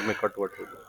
में कटवट हो जाए।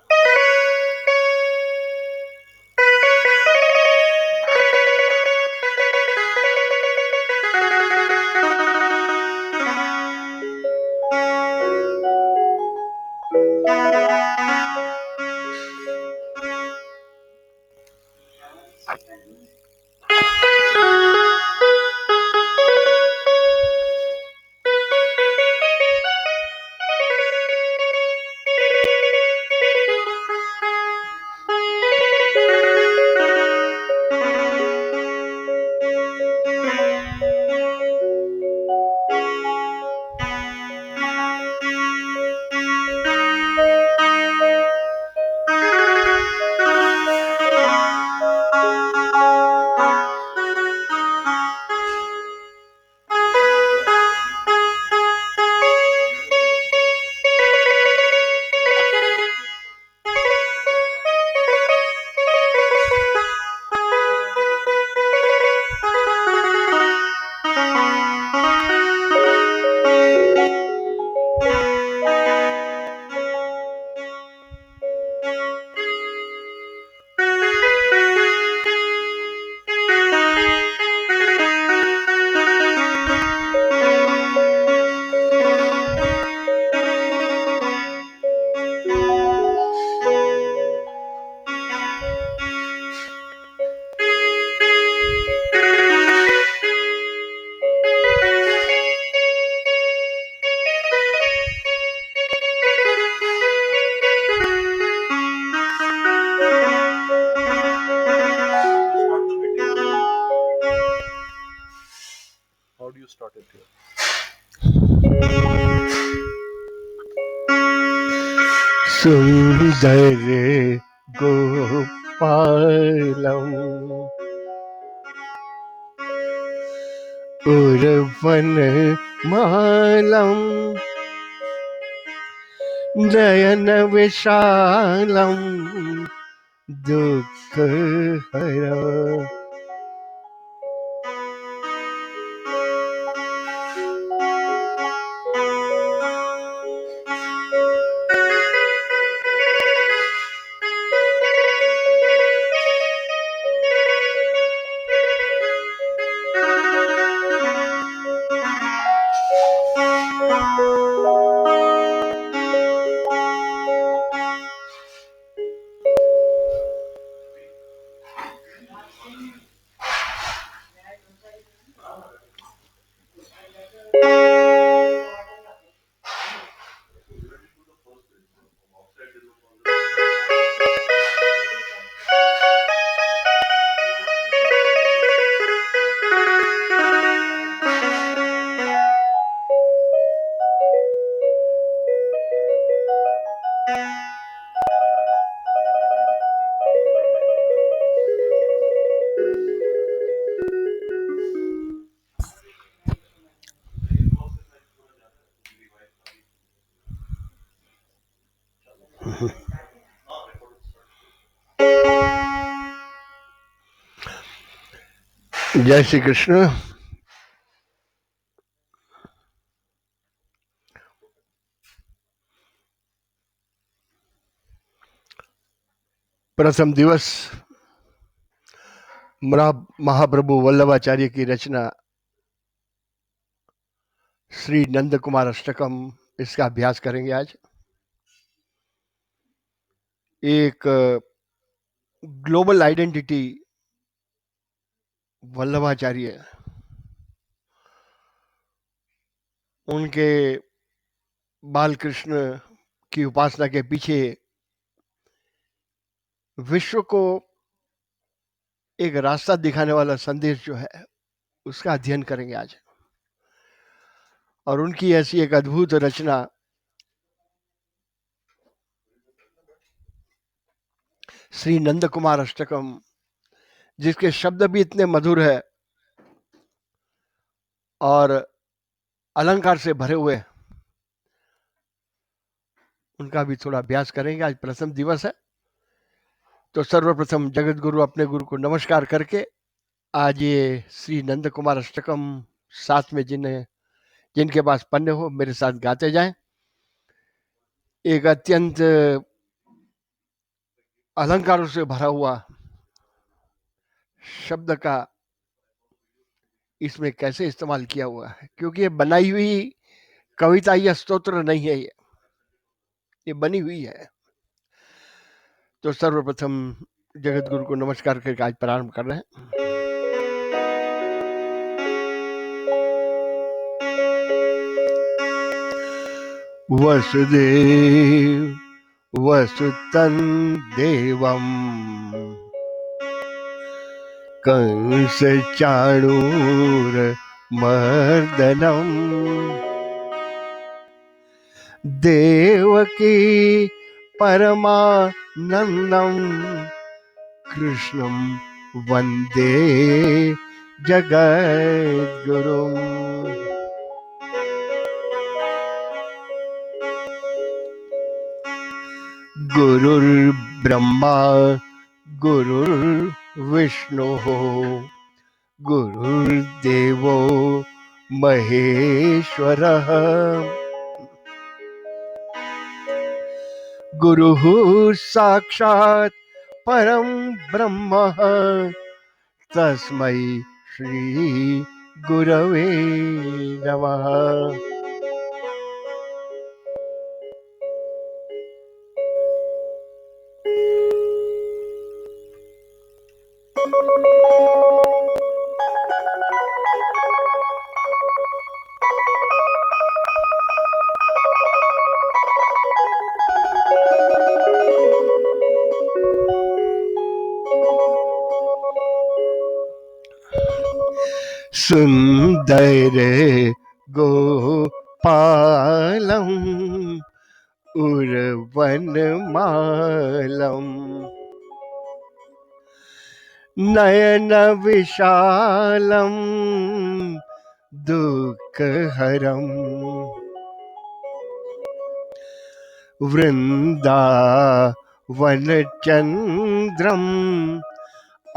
How do you start it here? सुंदर गोपालम उर्वन मालम नयन विशालम दुख हर जय श्री कृष्ण। प्रथम दिवस महाप्रभु वल्लभाचार्य की रचना श्री नंद कुमार अष्टकम, इसका अभ्यास करेंगे आज। एक ग्लोबल आइडेंटिटी वल्लभाचार्य, उनके बालकृष्ण की उपासना के पीछे विश्व को एक रास्ता दिखाने वाला संदेश जो है उसका अध्ययन करेंगे आज। और उनकी ऐसी एक अद्भुत रचना श्री नंद कुमार अष्टकम, जिसके शब्द भी इतने मधुर है और अलंकार से भरे हुए, उनका भी थोड़ा अभ्यास करेंगे। आज प्रथम दिवस है तो सर्वप्रथम जगत गुरु अपने गुरु को नमस्कार करके आज ये श्री नंद कुमार अष्टकम साथ में जिनके पास पन्ने हो मेरे साथ गाते जाएं। एक अत्यंत अलंकारों से भरा हुआ शब्द का इसमें कैसे इस्तेमाल किया हुआ है, क्योंकि ये बनाई हुई कविता या स्तोत्र नहीं है, ये बनी हुई है। तो सर्वप्रथम जगत गुरु को नमस्कार करके आज प्रारंभ कर रहे हैं। वसुदेव वसुतं देवं कंस चाणूर मर्दनम देवकी परमानंदम कृष्णं वंदे जगद्गुरुम्। गुरुर्ब्रह्मा गुरुर्विष्णुः गुरुर्देवो महेश्वरः गुरुः साक्षात् परं ब्रह्म तस्मै श्री गुरवे नमः। सुंदर गोपालम उर्वनमालम नयन विशालम दुःखहरम वृंदावनचंद्रम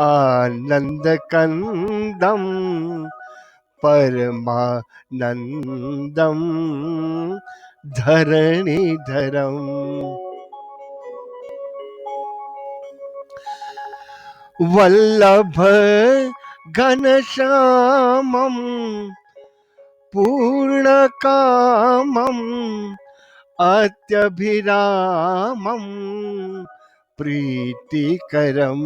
आनंदकंदम परमानंदम धरणीधरम वल्लभ घनश्यामम पूर्णकामम अत्यभिरामम प्रीतिकरम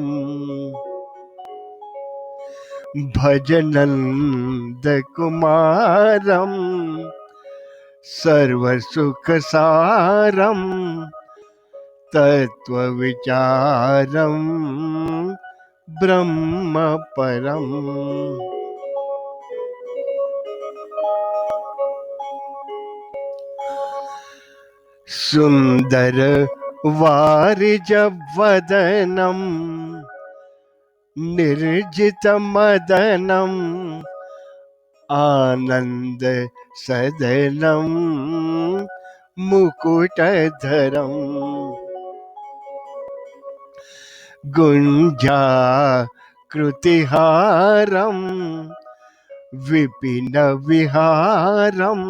भजनंदकुमारम सर्वसुखसारम तत्त्वविचारम ब्रह्मपरम। सुंदर वारिजवदनम निर्जितमदनम आनंद सदनम मुकुटधरम गुंजाकृतिहारम विपिन विहारम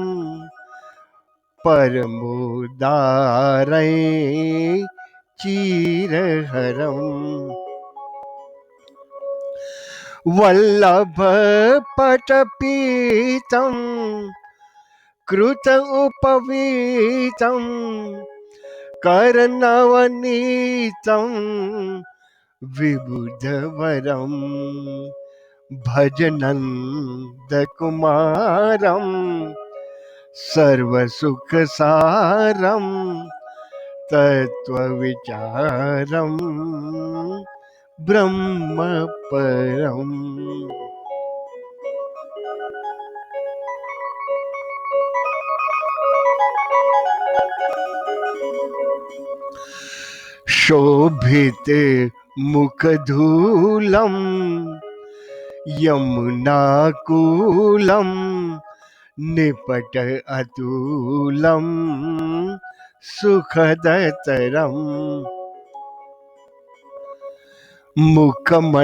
परमोदारै चीरहरम वल्लभ पटपीतम कृत उपवीतम करनवनीतम विबुधवरम भजनंदकुमारम सर्वसुखसारम तत्त्वविचारम ब्रह्मपरम। शोभित मुखधूलम यमुनाकूलम निपट अतुलम सुखदतरम मुखमंडितरेणु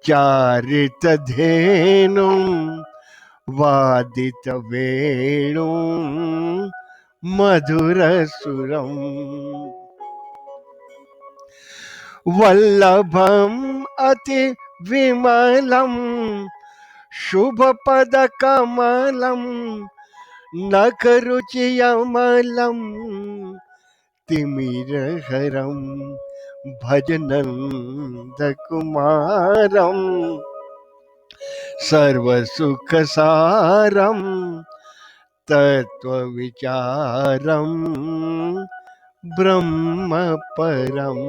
चारितधेनु वादितवेणु मधुर सुरम वल्लभम अति विमलम शुभ पद कमलम नखरुचियमलम तिमिर हरम भजनंद कुमारम सर्व सुख सारम तत्व विचारम ब्रह्म परम।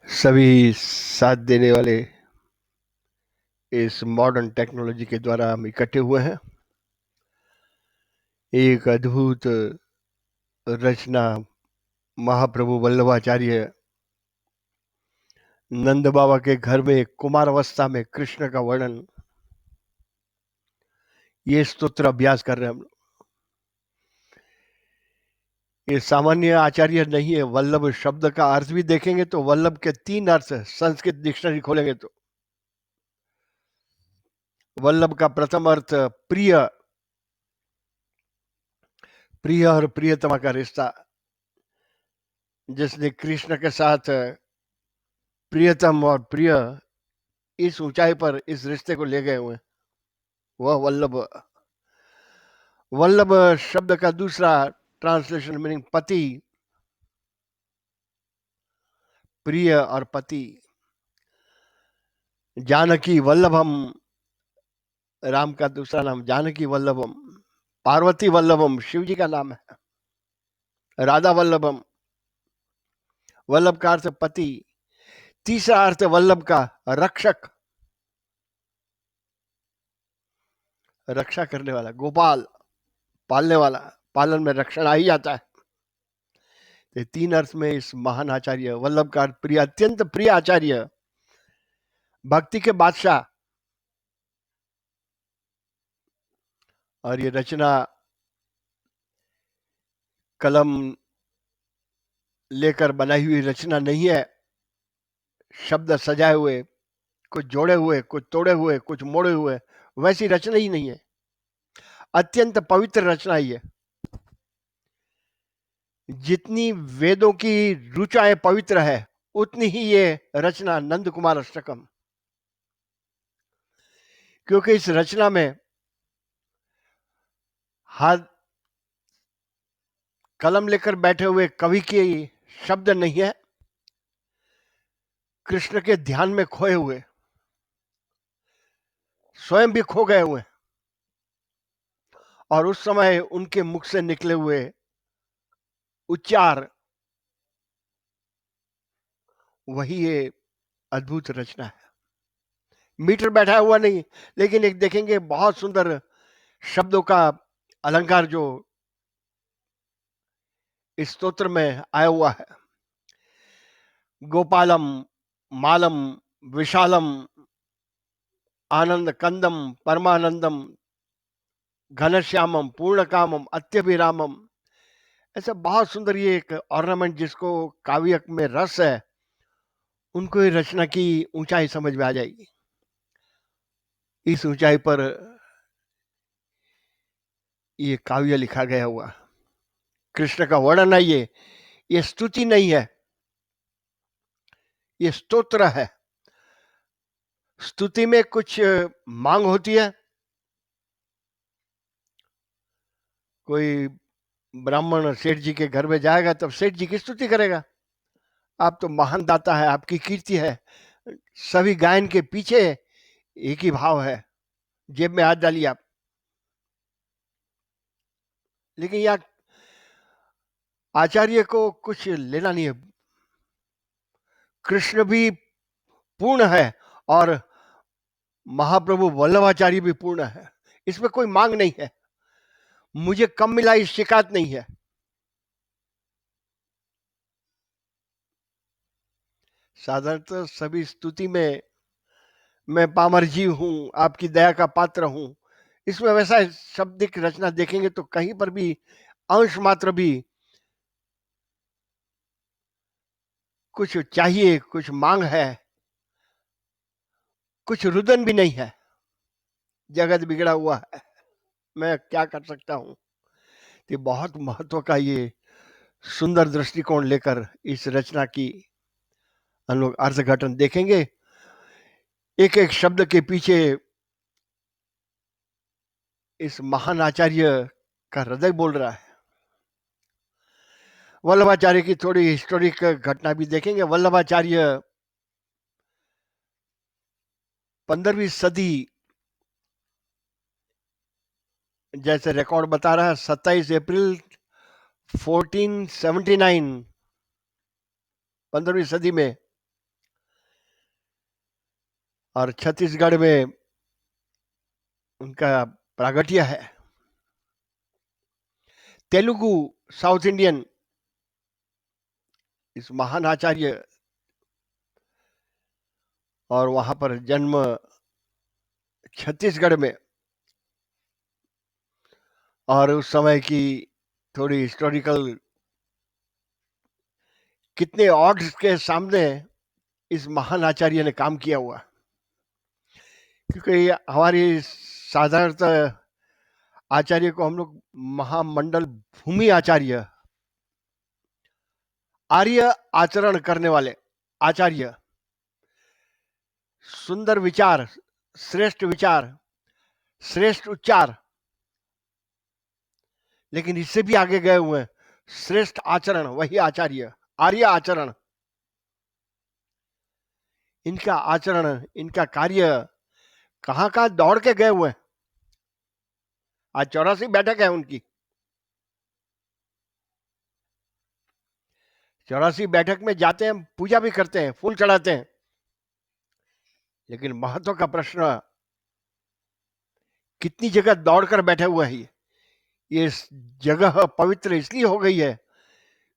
सभी साथ देने वाले इस मॉडर्न टेक्नोलॉजी के द्वारा हम इकट्ठे हुए हैं। एक अद्भुत रचना महाप्रभु वल्लभाचार्य नंद बाबा के घर में कुमार अवस्था में कृष्ण का वर्णन, ये स्तोत्र अभ्यास कर रहे हैं हम लोग। ये सामान्य आचार्य नहीं है। वल्लभ शब्द का अर्थ भी देखेंगे तो वल्लभ के 3 अर्थ है। संस्कृत डिक्शनरी खोलेंगे तो वल्लभ का प्रथम अर्थ प्रिय, प्रिय और प्रियतमा का रिश्ता, जिसने कृष्ण के साथ प्रियतम और प्रिय इस ऊंचाई पर इस रिश्ते को ले गए हुए, वह वल्लभ। वल्लभ शब्द का दूसरा ट्रांसलेशन मीनिंग पति, प्रिय और पति। जानकी वल्लभम, राम का दूसरा नाम जानकी वल्लभम। पार्वती वल्लभम शिव जी का नाम है। राधा वल्लभम, वल्लभ का अर्थ पति। तीसरा अर्थ वल्लभ का रक्षक, रक्षा करने वाला, गोपाल, पालने वाला, पालन में रक्षण आ ही जाता है। तो 3 अर्थ में इस महान आचार्य वल्लभ का अर्थ प्रिय, अत्यंत प्रिय आचार्य, भक्ति के बादशाह। और ये रचना कलम लेकर बनाई हुई रचना नहीं है, शब्द सजाए हुए, कुछ जोड़े हुए, कुछ तोड़े हुए, कुछ मोड़े हुए, वैसी रचना ही नहीं है। अत्यंत पवित्र रचना ही है। जितनी वेदों की ऋचाएं पवित्र है, उतनी ही ये रचना नंद कुमार अष्टकम। क्योंकि इस रचना में हाथ कलम लेकर बैठे हुए कवि के शब्द नहीं है, कृष्ण के ध्यान में खोए हुए, स्वयं भी खो गए हुए, और उस समय उनके मुख से निकले हुए उच्चार, वही ये अद्भुत रचना है। मीटर बैठा हुआ नहीं, लेकिन एक देखेंगे बहुत सुंदर शब्दों का अलंकार जो इस स्तोत्र में आया हुआ है। गोपालम, मालम, विशालम, आनंद कंदम, परमानंदम, घनश्यामम, पूर्णकामम, अत्यभिरामम। ऐसा बहुत सुंदर ये एक ऑर्नामेंट जिसको काव्य में रस है, उनको ये रचना की ऊंचाई समझ में आ जाएगी। इस ऊंचाई पर ये काव्य लिखा गया हुआ, कृष्ण का वर्णन है। ये स्तुति नहीं है, ये स्तोत्र है। स्तुति में कुछ मांग होती है। कोई ब्राह्मण सेठ जी के घर में जाएगा तब सेठ जी की स्तुति करेगा, आप तो महान दाता है, आपकी कीर्ति है। सभी गायन के पीछे एक ही भाव है, जेब में हाथ डालिए आप। लेकिन यहाँ आचार्य को कुछ लेना नहीं है। कृष्ण भी पूर्ण है और महाप्रभु वल्लभाचार्य भी पूर्ण है। इसमें कोई मांग नहीं है, मुझे कम मिला इस शिकायत नहीं है। साधारणतः सभी स्तुति में मैं पामर जीव हूँ, आपकी दया का पात्र हूँ, इसमें वैसा शब्दिक रचना देखेंगे तो कहीं पर भी अंश मात्र भी कुछ चाहिए, कुछ मांग है, कुछ रुदन भी नहीं है। जगत बिगड़ा हुआ है, मैं क्या कर सकता हूँ। ये बहुत महत्व का ये सुंदर दृष्टिकोण लेकर इस रचना की हम लोग अर्थघटन देखेंगे। एक एक शब्द के पीछे इस महान आचार्य का हृदय बोल रहा है। वल्लभाचार्य की थोड़ी हिस्टोरिक घटना भी देखेंगे। वल्लभाचार्य 15वीं सदी जैसे रिकॉर्ड बता रहा है, 27 अप्रैल 1479 15वीं सदी में, और छत्तीसगढ़ में उनका प्रागट्य है। तेलुगु साउथ इंडियन इस महान आचार्य, और वहां पर जन्म छत्तीसगढ़ में। और उस समय की थोड़ी हिस्टोरिकल, कितने ऑड्स के सामने इस महान आचार्य ने काम किया हुआ। क्योंकि हमारी साधारणतः आचार्य को हम लोग महामंडल भूमि आचार्य, आर्य आचरण करने वाले आचार्य, सुंदर विचार, श्रेष्ठ उच्चार, लेकिन इससे भी आगे गए हुए हैं, श्रेष्ठ आचरण, वही आचार्य, आर्य आचरण। इनका आचरण, इनका कार्य कहां कहां दौड़ के गए हुए हैं। आज 84 बैठक है उनकी। 84 बैठक में जाते हैं, पूजा भी करते हैं, फूल चढ़ाते हैं, लेकिन महत्व का प्रश्न, कितनी जगह दौड़कर बैठे हुए हैं। ये जगह पवित्र इसलिए हो गई है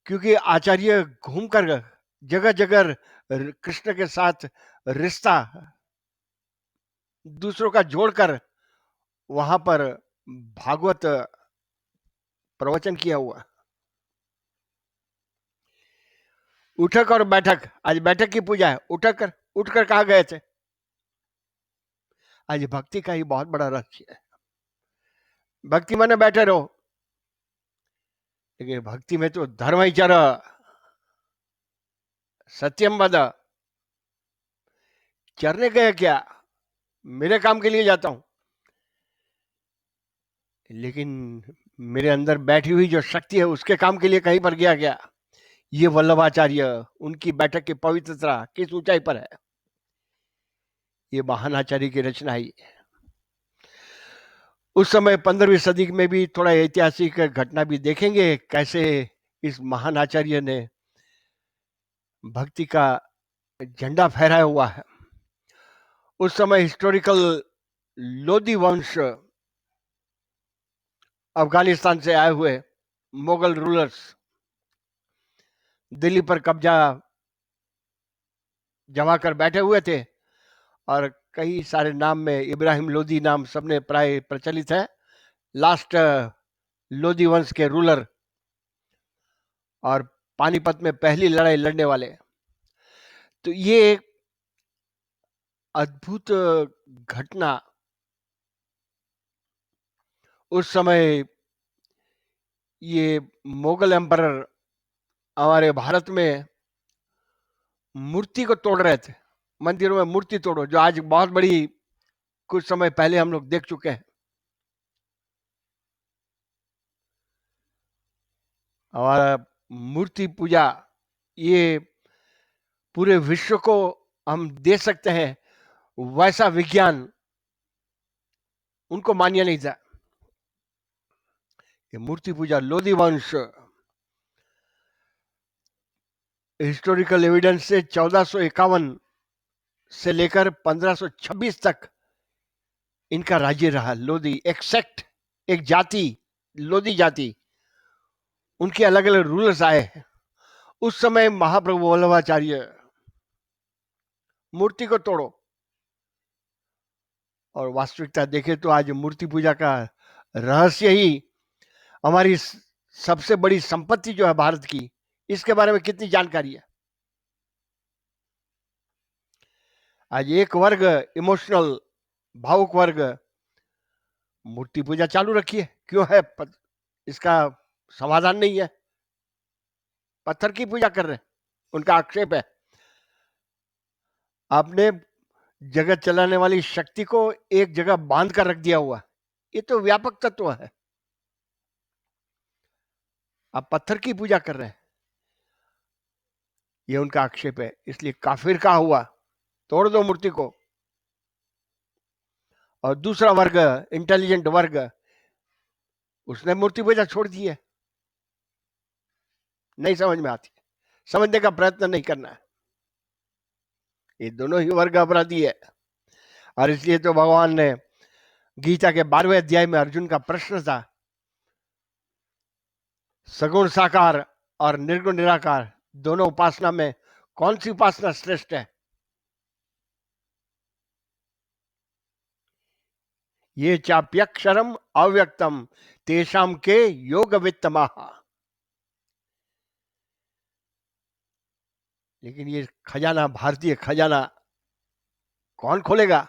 क्योंकि आचार्य घूमकर जगह जगह कृष्ण के साथ रिश्ता दूसरों का जोड़कर वहां पर भागवत प्रवचन किया हुआ। उठक और बैठक, आज बैठक की पूजा है, उठकर कहा गए थे। आज भक्ति का ही बहुत बड़ा रहस्य है। भक्ति माने बैठे रहो, लेकिन भक्ति में तो धर्म ही चर, सत्यम वद। चरने गए क्या, मेरे काम के लिए जाता हूं, लेकिन मेरे अंदर बैठी हुई जो शक्ति है उसके काम के लिए कहीं पर गया क्या। ये वल्लभाचार्य, उनकी बैठक की पवित्रता किस ऊंचाई पर है। ये महान आचार्य की रचना ही है। उस समय 15वीं सदी में भी थोड़ा ऐतिहासिक घटना भी देखेंगे, कैसे इस महान आचार्य ने भक्ति का झंडा फहराया हुआ है। उस समय हिस्टोरिकल लोधी वंश, अफगानिस्तान से आए हुए मुगल रूलर्स, दिल्ली पर कब्जा जमा कर बैठे हुए थे, और कई सारे नाम में इब्राहिम लोधी नाम सबने प्राय प्रचलित है। लास्ट लोधी वंश के रूलर, और पानीपत में पहली लड़ाई लड़ने वाले। तो ये एक अद्भुत घटना उस समय, ये मुगल एम्परर हमारे भारत में मूर्ति को तोड़ रहे थे। मंदिरों में मूर्ति तोड़ो, जो आज बहुत बड़ी, कुछ समय पहले हम लोग देख चुके हैं। हमारा मूर्ति पूजा, ये पूरे विश्व को हम दे सकते हैं, वैसा विज्ञान उनको मान्य नहीं था। ये मूर्ति पूजा, लोधी वंश, हिस्टोरिकल एविडेंस से 1451 से लेकर 1526 तक इनका राज्य रहा। लोधी एक सेक्ट, एक जाति, लोधी जाति, उनके अलग अलग रूलर्स आए। उस समय महाप्रभु वल्लभाचार्य मूर्ति को तोड़ो। और वास्तविकता देखें तो आज मूर्ति पूजा का रहस्य ही हमारी सबसे बड़ी संपत्ति जो है भारत की, इसके बारे में कितनी जानकारी है। आज एक वर्ग इमोशनल, भावुक वर्ग मूर्ति पूजा चालू रखी है। क्यों है? इसका समाधान नहीं है। पत्थर की पूजा कर रहे हैं, उनका आक्षेप है। आपने जगत चलाने वाली शक्ति को एक जगह बांध कर रख दिया हुआ, ये तो व्यापक तत्व है। आप पत्थर की पूजा कर रहे हैं, ये उनका आक्षेप है। इसलिए काफिर का हुआ, तोड़ दो मूर्ति को। और दूसरा वर्ग, इंटेलिजेंट वर्ग, उसने मूर्ति पूजा छोड़ दी है। नहीं समझ में आती, समझने का प्रयत्न नहीं करना है। ये दोनों ही वर्ग अपराधी है। और इसलिए तो भगवान ने गीता के 12वें अध्याय में अर्जुन का प्रश्न था, सगुण साकार और निर्गुण निराकार दोनों उपासना में कौन सी उपासना श्रेष्ठ है? ये चाप्यक्षरम अव्यक्तम तेषाम के योग वित्तमाः। लेकिन ये खजाना, भारतीय खजाना कौन खोलेगा?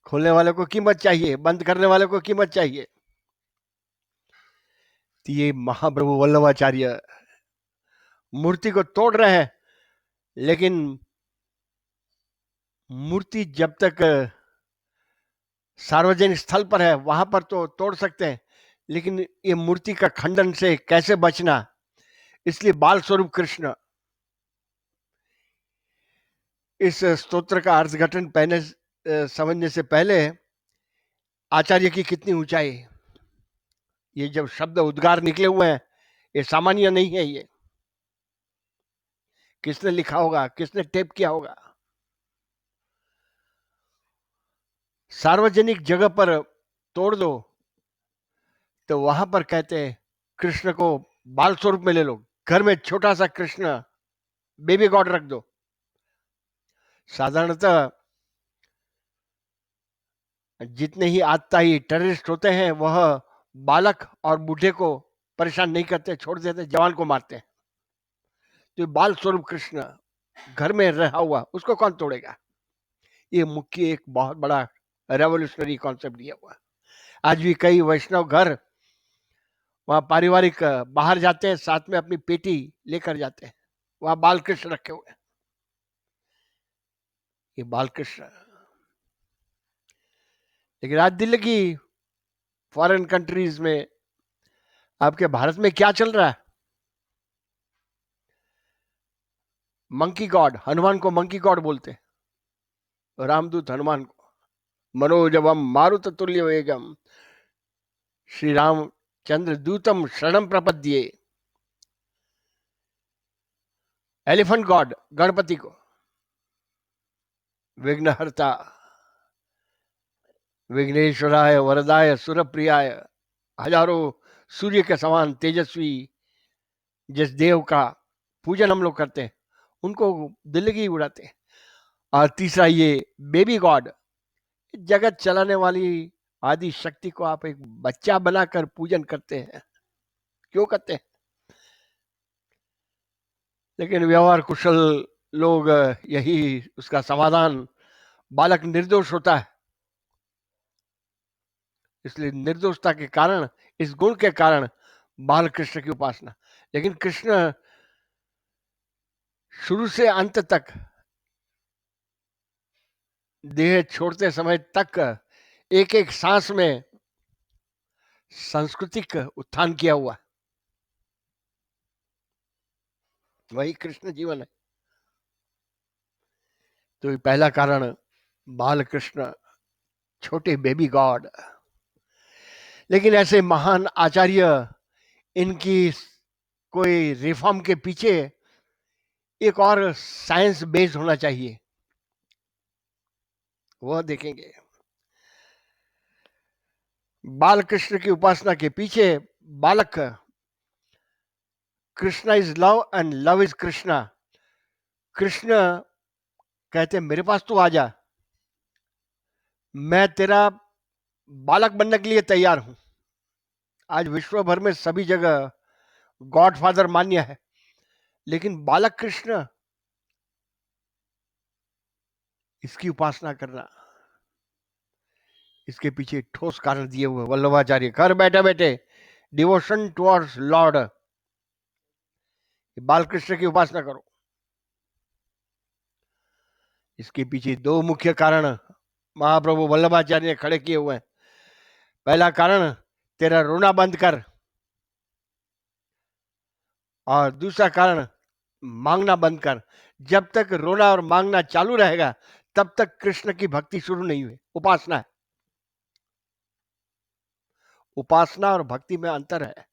खोलने वाले को कीमत चाहिए, बंद करने वाले को कीमत चाहिए। तो ये महाप्रभु वल्लभाचार्य मूर्ति को तोड़ रहे हैं, लेकिन मूर्ति जब तक सार्वजनिक स्थल पर है वहां पर तो तोड़ सकते हैं, लेकिन ये मूर्ति का खंडन से कैसे बचना? इसलिए बाल स्वरूप कृष्ण, इस स्तोत्र का अर्थघटन पहले समझने से पहले आचार्य की कितनी ऊंचाई, ये जब शब्द उद्गार निकले हुए हैं, ये सामान्य नहीं है। ये किसने लिखा होगा, किसने टेप किया होगा? सार्वजनिक जगह पर तोड़ दो तो वहां पर कहते हैं कृष्ण को बाल स्वरूप में ले लो। घर में छोटा सा कृष्ण बेबी गॉड रख दो। साधारणतः जितने ही आतताई टेररिस्ट होते हैं वह बालक और बूढ़े को परेशान नहीं करते, छोड़ देते, जवान को मारते हैं। तो बाल स्वरूप कृष्ण घर में रहा हुआ, उसको कौन तोड़ेगा? ये मुख्य एक बहुत बड़ा रेवोल्यूशनरी कॉन्सेप्ट दिया हुआ। आज भी कई वैष्णव घर वहां पारिवारिक बाहर जाते हैं, साथ में अपनी पेटी लेकर जाते हैं, वहां बाल कृष्ण रखे हुए हैं। ये बाल कृष्ण। लेकिन आज दिल्ली की फॉरेन कंट्रीज में, आपके भारत में क्या चल रहा है? मंकी गॉड, हनुमान को मंकी गॉड बोलते, रामदूत हनुमान को। मनोजवम मारुत तुल्य वेगम श्री रामचंद्र दूतम शरणम प्रपद्ये। एलिफेंट गॉड गणपति को, विघ्नहर्ता, विघ्नेश्वराय वरदाय सुरप्रियाय, हजारों सूर्य के समान तेजस्वी जिस देव का पूजन हम लोग करते हैं, उनको दिल्ली उड़ाते हैं। और तीसरा ये बेबी गॉड, जगत चलाने वाली आदि शक्ति को आप एक बच्चा बनाकर पूजन करते हैं। क्यों करते हैं? लेकिन व्यवहार कुशल लोग यही उसका समाधान, बालक निर्दोष होता है, इसलिए निर्दोषता के कारण, इस गुण के कारण बाल कृष्ण की उपासना। लेकिन कृष्ण शुरू से अंत तक, देह छोड़ते समय तक, एक एक सांस में सांस्कृतिक उत्थान किया हुआ, वही कृष्ण जीवन है। तो पहला कारण बाल कृष्ण, छोटे बेबी गॉड। लेकिन ऐसे महान आचार्य, इनकी कोई रिफॉर्म के पीछे एक और साइंस बेस्ड होना चाहिए, वह देखेंगे। बाल कृष्ण की उपासना के पीछे बालक, Krishna is love and love is Krishna. Krishna कहते मेरे पास तू आ जा, मैं तेरा बालक बनने के लिए तैयार हूं। आज विश्व भर में सभी जगह गॉड फादर मान्य है, लेकिन बालक कृष्ण, इसकी उपासना करना, इसके पीछे ठोस कारण दिए हुए वल्लभाचार्य। घर बैठे बैठे डिवोशन टुवर्ड्स लॉर्ड, बालकृष्ण की उपासना करो। इसके पीछे दो मुख्य कारण महाप्रभु वल्लभाचार्य ने खड़े किए हुए हैं। पहला कारण, तेरा रोना बंद कर, और दूसरा कारण, मांगना बंद कर। जब तक रोना और मांगना चालू रहेगा तब तक कृष्ण की भक्ति शुरू नहीं हुई। उपासना है, उपासना और भक्ति में अंतर है।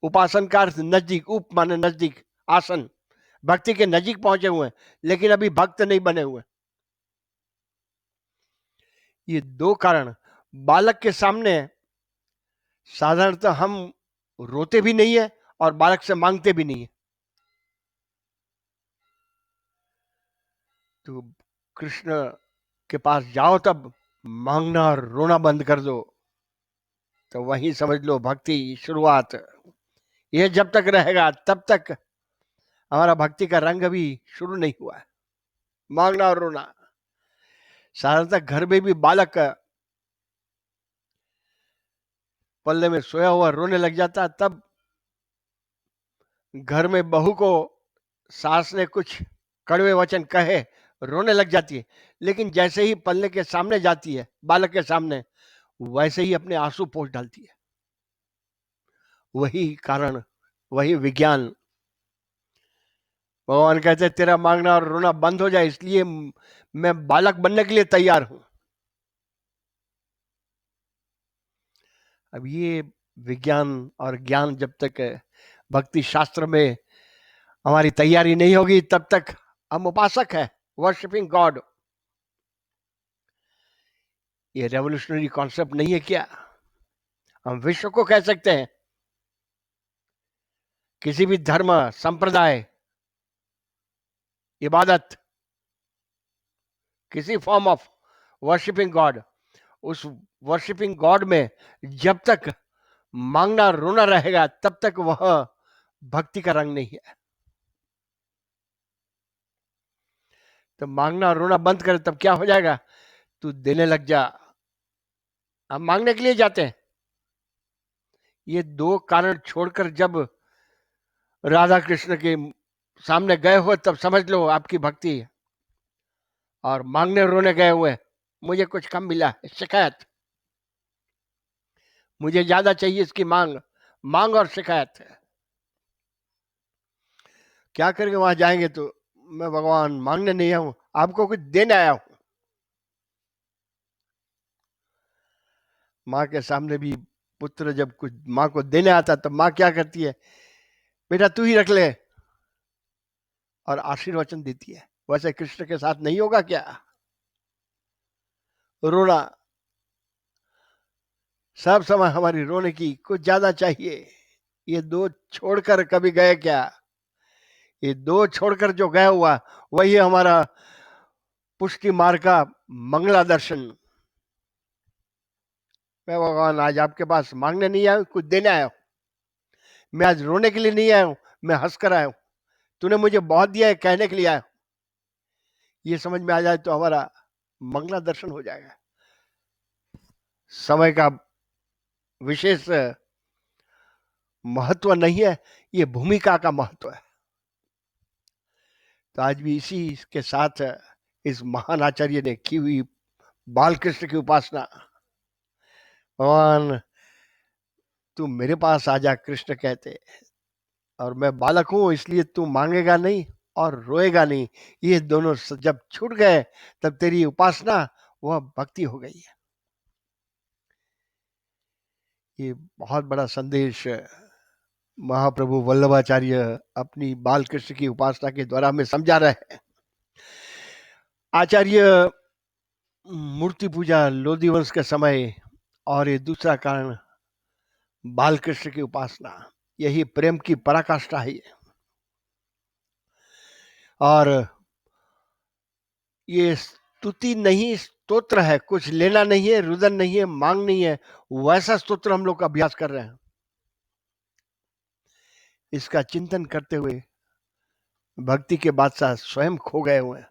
उपासन का अर्थ नजदीक, उप माने नजदीक, आसन, भक्ति के नजदीक पहुंचे हुए हैं लेकिन अभी भक्त नहीं बने हुए। ये दो कारण बालक के सामने साधारणतः हम रोते भी नहीं है और बालक से मांगते भी नहीं है। तो कृष्ण के पास जाओ तब मांगना और रोना बंद कर दो, तो वहीं समझ लो भक्ति शुरुआत। ये जब तक रहेगा तब तक हमारा भक्ति का रंग अभी शुरू नहीं हुआ है। मांगना और रोना, साधारणतः घर में भी बालक पल्ले में सोया हुआ रोने लग जाता है, तब घर में बहू को सास ने कुछ कड़वे वचन कहे, रोने लग जाती है। लेकिन जैसे ही पल्ले के सामने जाती है, बालक के सामने, वैसे ही अपने आंसू पोंछ डालती है। वही कारण, वही विज्ञान। भगवान कहते हैं तेरा मांगना और रोना बंद हो जाए, इसलिए मैं बालक बनने के लिए तैयार हूं। अब ये विज्ञान और ज्ञान जब तक भक्ति शास्त्र में हमारी तैयारी नहीं होगी तब तक हम उपासक है, वर्शिपिंग गॉड। ये रेवोल्यूशनरी कॉन्सेप्ट नहीं है क्या? हम विश्व को कह सकते हैं, किसी भी धर्म, संप्रदाय, इबादत, किसी फॉर्म ऑफ वर्शिपिंग गॉड, उस वर्शिपिंग गॉड में जब तक मांगना रोना रहेगा तब तक वह भक्ति का रंग नहीं है। तो मांगना रोना बंद करे तब क्या हो जाएगा? तू देने लग जा। हम मांगने के लिए जाते हैं। ये दो कारण छोड़कर जब राधा कृष्ण के सामने गए हो तब समझ लो आपकी भक्ति है। और मांगने रोने गए हुए, मुझे कुछ कम मिला है, शिकायत, मुझे ज्यादा चाहिए, इसकी मांग, मांग और शिकायत है। क्या करेंगे? वहां जाएंगे तो मैं भगवान मांगने नहीं आया हूं, आपको कुछ देने आया हूं। माँ के सामने भी पुत्र जब कुछ माँ को देने आता तब माँ क्या करती है? बेटा तू ही रख ले, और आशीर्वचन देती है। वैसे कृष्ण के साथ नहीं होगा क्या? रोना, सब समय हमारी रोने की, कुछ ज्यादा चाहिए। ये दो छोड़कर कभी गए क्या? ये दो छोड़कर जो गया हुआ वही हमारा पुष्टि मार्ग का मंगला दर्शन। मैं भगवान आज आपके पास मांगने नहीं आया हूं, कुछ देने आया हूं। मैं आज रोने के लिए नहीं आया हूं, मैं हंसकर आया हूं। तूने मुझे बहुत दिया है कहने के लिए आया हूं। ये समझ में आ जाए तो हमारा मंगला दर्शन हो जाएगा। समय का विशेष महत्व नहीं है, ये भूमिका का महत्व है। तो आज भी इसी के साथ इस महान आचार्य ने की हुई बाल कृष्ण की उपासना। भगवान तू मेरे पास आ जा, कृष्ण कहते, और मैं बालक हूं इसलिए तू मांगेगा नहीं और रोएगा नहीं। ये दोनों जब छूट गए तब तेरी उपासना वह भक्ति हो गई है। ये बहुत बड़ा संदेश महाप्रभु वल्लभाचार्य अपनी बाल कृष्ण की उपासना के द्वारा हमें समझा रहे हैं। आचार्य मूर्ति पूजा लोधी वंश के समय, और ये दूसरा कारण बाल कृष्ण की उपासना, यही प्रेम की पराकाष्ठा है। और ये स्तुति नहीं, स्तोत्र है। कुछ लेना नहीं है, रुदन नहीं है, मांग नहीं है, वैसा स्तोत्र हम लोग अभ्यास कर रहे हैं। इसका चिंतन करते हुए भक्ति के बादशाह स्वयं खो गए हुए हैं,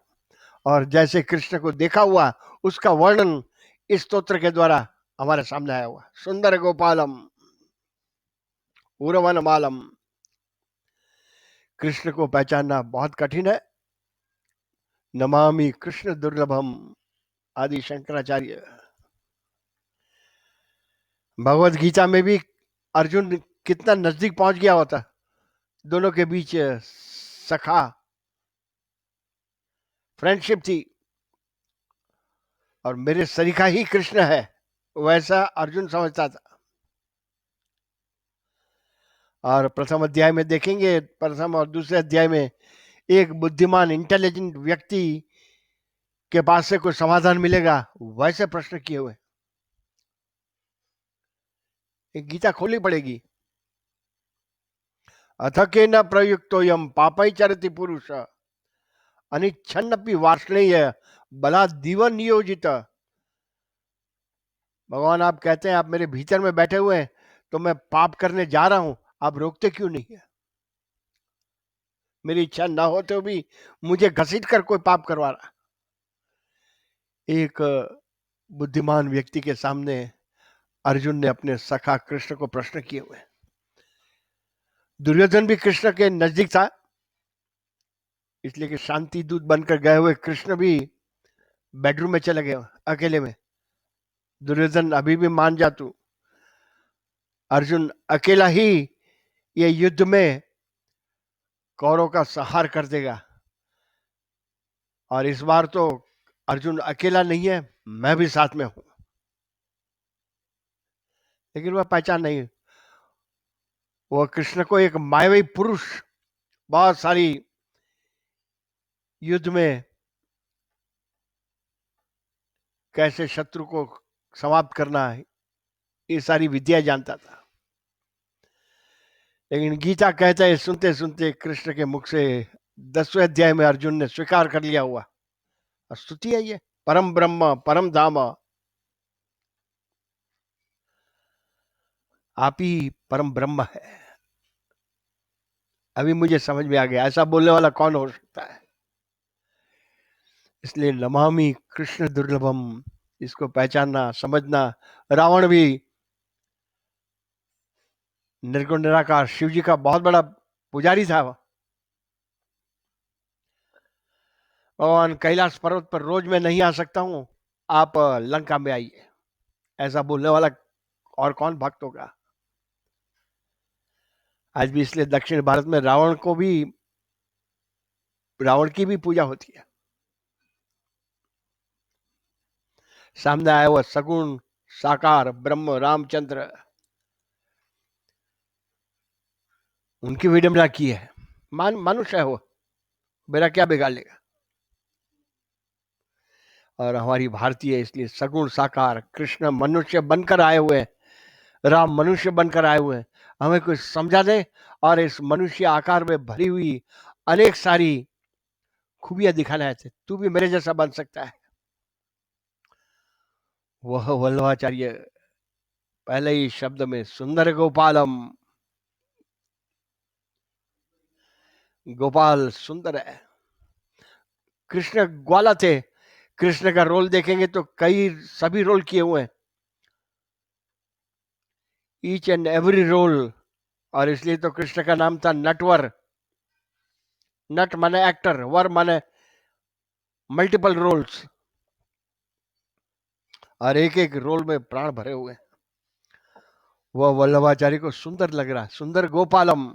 और जैसे कृष्ण को देखा हुआ उसका वर्णन इस स्तोत्र के द्वारा हमारे सामने आया हुआ। सुंदर गोपालम उरवन मालम। कृष्ण को पहचानना बहुत कठिन है। नमामि कृष्ण दुर्लभम, आदि शंकराचार्य। भगवत गीता में भी अर्जुन कितना नजदीक पहुंच गया होता, दोनों के बीच सखा फ्रेंडशिप थी, और मेरे सरीखा ही कृष्ण है, वैसा अर्जुन समझता था। और प्रथम अध्याय में देखेंगे, प्रथम और दूसरे अध्याय में एक बुद्धिमान इंटेलिजेंट व्यक्ति के पास से कोई समाधान मिलेगा, वैसे प्रश्न किए हुए। एक गीता खोलनी पड़ेगी। अथ के न प्रयुक्तोयम पापै चरति पुरुष अनिच्छन्नपि वार्ष्णेय बला दीव नियोजित। भगवान आप कहते हैं आप मेरे भीतर में बैठे हुए हैं, तो मैं पाप करने जा रहा हूं, आप रोकते क्यों नहीं है? मेरी इच्छा ना होते हुए भी मुझे घसीट कर कोई पाप करवा रहा। एक बुद्धिमान व्यक्ति के सामने अर्जुन ने अपने सखा कृष्ण को प्रश्न किए हुए। दुर्योधन भी कृष्ण के नजदीक था, इसलिए कि शांति दूत बनकर गए हुए कृष्ण भी बेडरूम में चले गए अकेले में। दुर्योधन अभी भी मान जा तू, अर्जुन अकेला ही ये युद्ध में कौरव का संहार कर देगा, और इस बार तो अर्जुन अकेला नहीं है, मैं भी साथ में हूं। लेकिन वह पहचान नहीं, वह कृष्ण को एक मायावी पुरुष, बहुत सारी युद्ध में कैसे शत्रु को समाप्त करना है, ये सारी विद्या जानता था। लेकिन गीता कहता है, सुनते सुनते कृष्ण के मुख से 10वें अध्याय में अर्जुन ने स्वीकार कर लिया हुआ। स्तुति है ये, परम ब्रह्म परम धाम, आप ही परम ब्रह्म है। अभी मुझे समझ में आ गया, ऐसा बोलने वाला कौन हो सकता है। इसलिए नमामि कृष्ण दुर्लभम, इसको पहचानना समझना। रावण भी निर्गुण निराकार शिव जी का बहुत बड़ा पुजारी था। भगवान कैलाश पर्वत पर रोज मैं नहीं आ सकता हूं, आप लंका में आइए, ऐसा बोलने वाला और कौन भक्त होगा। आज भी इसलिए दक्षिण भारत में रावण की भी पूजा होती है। सामने आया हुआ सगुण साकार ब्रह्म रामचंद्र, उनकी विडंबना की है। मनुष्य है वो, मेरा क्या बिगाड़ लेगा। और हमारी भारतीय इसलिए सगुण साकार कृष्ण मनुष्य बनकर आए हुए हैं, राम मनुष्य बनकर आए हुए हैं, हमें कुछ समझा दे और इस मनुष्य आकार में भरी हुई अनेक सारी खूबियां दिखाना है। तू भी मेरे जैसा बन सकता है। वह वल्लभाचार्य पहले ही शब्द में सुंदर गोपालम, गोपाल सुंदर है। कृष्ण ग्वाला थे, कृष्ण का रोल देखेंगे तो कई सभी रोल किए हुए हैं, ईच एंड एवरी रोल। और इसलिए तो कृष्ण का नाम था नटवर। नट माने एक्टर, वर माने मल्टीपल रोल्स, और एक एक रोल में प्राण भरे हुए। वह वल्लभाचार्य को सुंदर लग रहा, सुंदर गोपालम।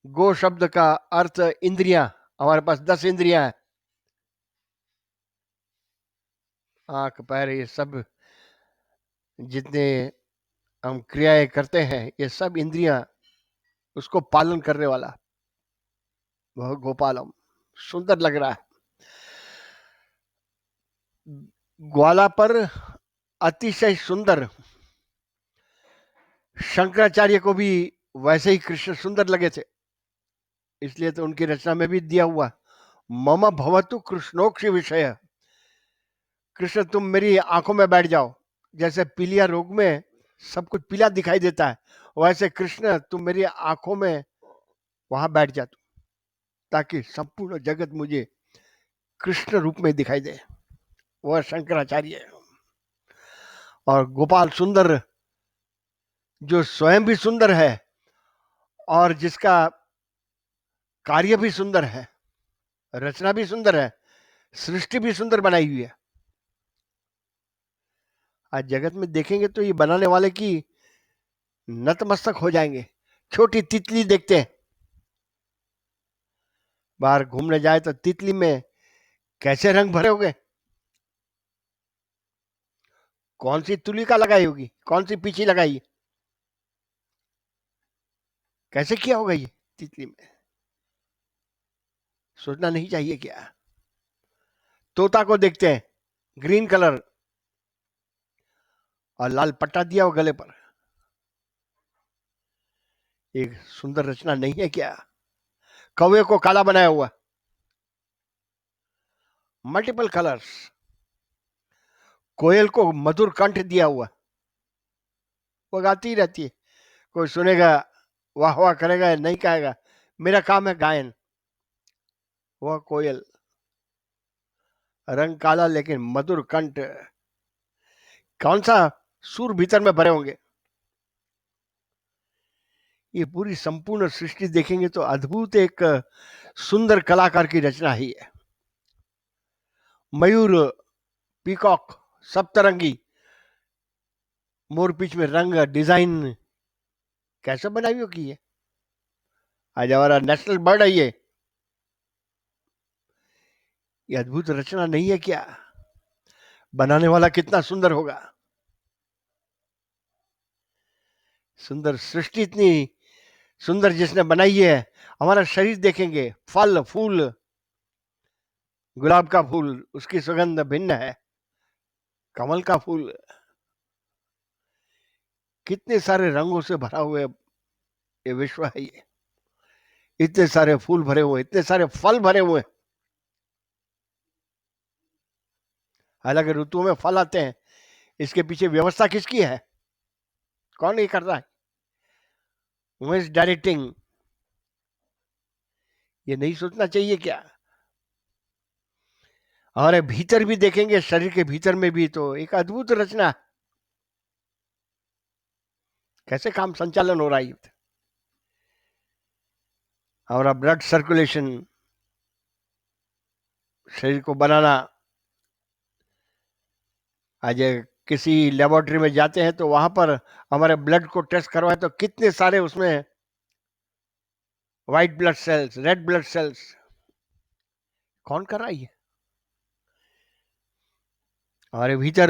गो शब्द का अर्थ इंद्रियां, हमारे पास 10 इंद्रियां हैं, आंख पैर ये सब जितने हम क्रियाएं करते हैं, ये सब इंद्रियां उसको पालन करने वाला वह गोपालम सुंदर लग रहा है। ग्वाला पर अतिशय सुंदर, शंकराचार्य को भी वैसे ही कृष्ण सुंदर लगे थे, इसलिए तो उनकी रचना में भी दिया हुआ मम भवतु कृष्णोक्षी विषय। कृष्ण तुम मेरी आंखों में बैठ जाओ। जैसे पीलिया रोग में सब कुछ पीला दिखाई देता है, वैसे कृष्ण तुम मेरी आंखों में वहां बैठ जा तू, ताकि संपूर्ण जगत मुझे कृष्ण रूप में दिखाई दे। वह शंकराचार्य है। और गोपाल सुंदर, जो स्वयं भी सुंदर है और जिसका कार्य भी सुंदर है, रचना भी सुंदर है, सृष्टि भी सुंदर बनाई हुई है। आज जगत में देखेंगे तो ये बनाने वाले की नतमस्तक हो जाएंगे। छोटी तितली देखते हैं, बाहर घूमने जाए तो तितली में कैसे रंग भरे होंगे, कौन सी तुलिका लगाई होगी, कौन सी पीछी लगाई, कैसे किया होगा ये तितली में, सोचना नहीं चाहिए क्या। तोता को देखते हैं, ग्रीन कलर और लाल पट्टा दिया हो गले पर, एक सुंदर रचना नहीं है क्या। कौवे को काला बनाया हुआ, मल्टीपल कलर्स। कोयल को मधुर कंठ दिया हुआ, वो गाती ही रहती है, कोई सुनेगा वाह वाह करेगा, नहीं कहेगा मेरा काम है गायन। वह कोयल, रंग काला लेकिन मधुर कंठ, कौन सा सुर भीतर में भरे होंगे। ये पूरी संपूर्ण सृष्टि देखेंगे तो अद्भुत एक सुंदर कलाकार की रचना ही है। मयूर, पीकॉक, सप्तरंगी, मोरपीछ में रंग डिजाइन कैसे बनाई होगी ये। आज हमारा नेशनल बर्ड है ये अद्भुत रचना नहीं है क्या। बनाने वाला कितना सुंदर होगा। सुंदर सृष्टि इतनी सुंदर जिसने बनाई है। हमारा शरीर देखेंगे, फल फूल, गुलाब का फूल उसकी सुगंध भिन्न है, कमल का फूल कितने सारे रंगों से भरा हुआ ये विश्व है। ये इतने सारे फूल भरे हुए, इतने सारे फल भरे हुए। अलग ऋतुओं में फल आते हैं, इसके पीछे व्यवस्था किसकी है, कौन ये कर रहा है, हु इज डायरेक्टिंग। ये नहीं सोचना चाहिए क्या। हमारे भीतर भी देखेंगे, शरीर के भीतर में भी तो एक अद्भुत रचना, कैसे काम संचालन हो रहा है। हमारा ब्लड सर्कुलेशन, शरीर को बनाना। आज किसी लेबोरेटरी में जाते हैं तो वहां पर हमारे ब्लड को टेस्ट करवाए तो कितने सारे उसमें white blood cells, red blood cells, कौन कर रहा है। हमारे भीतर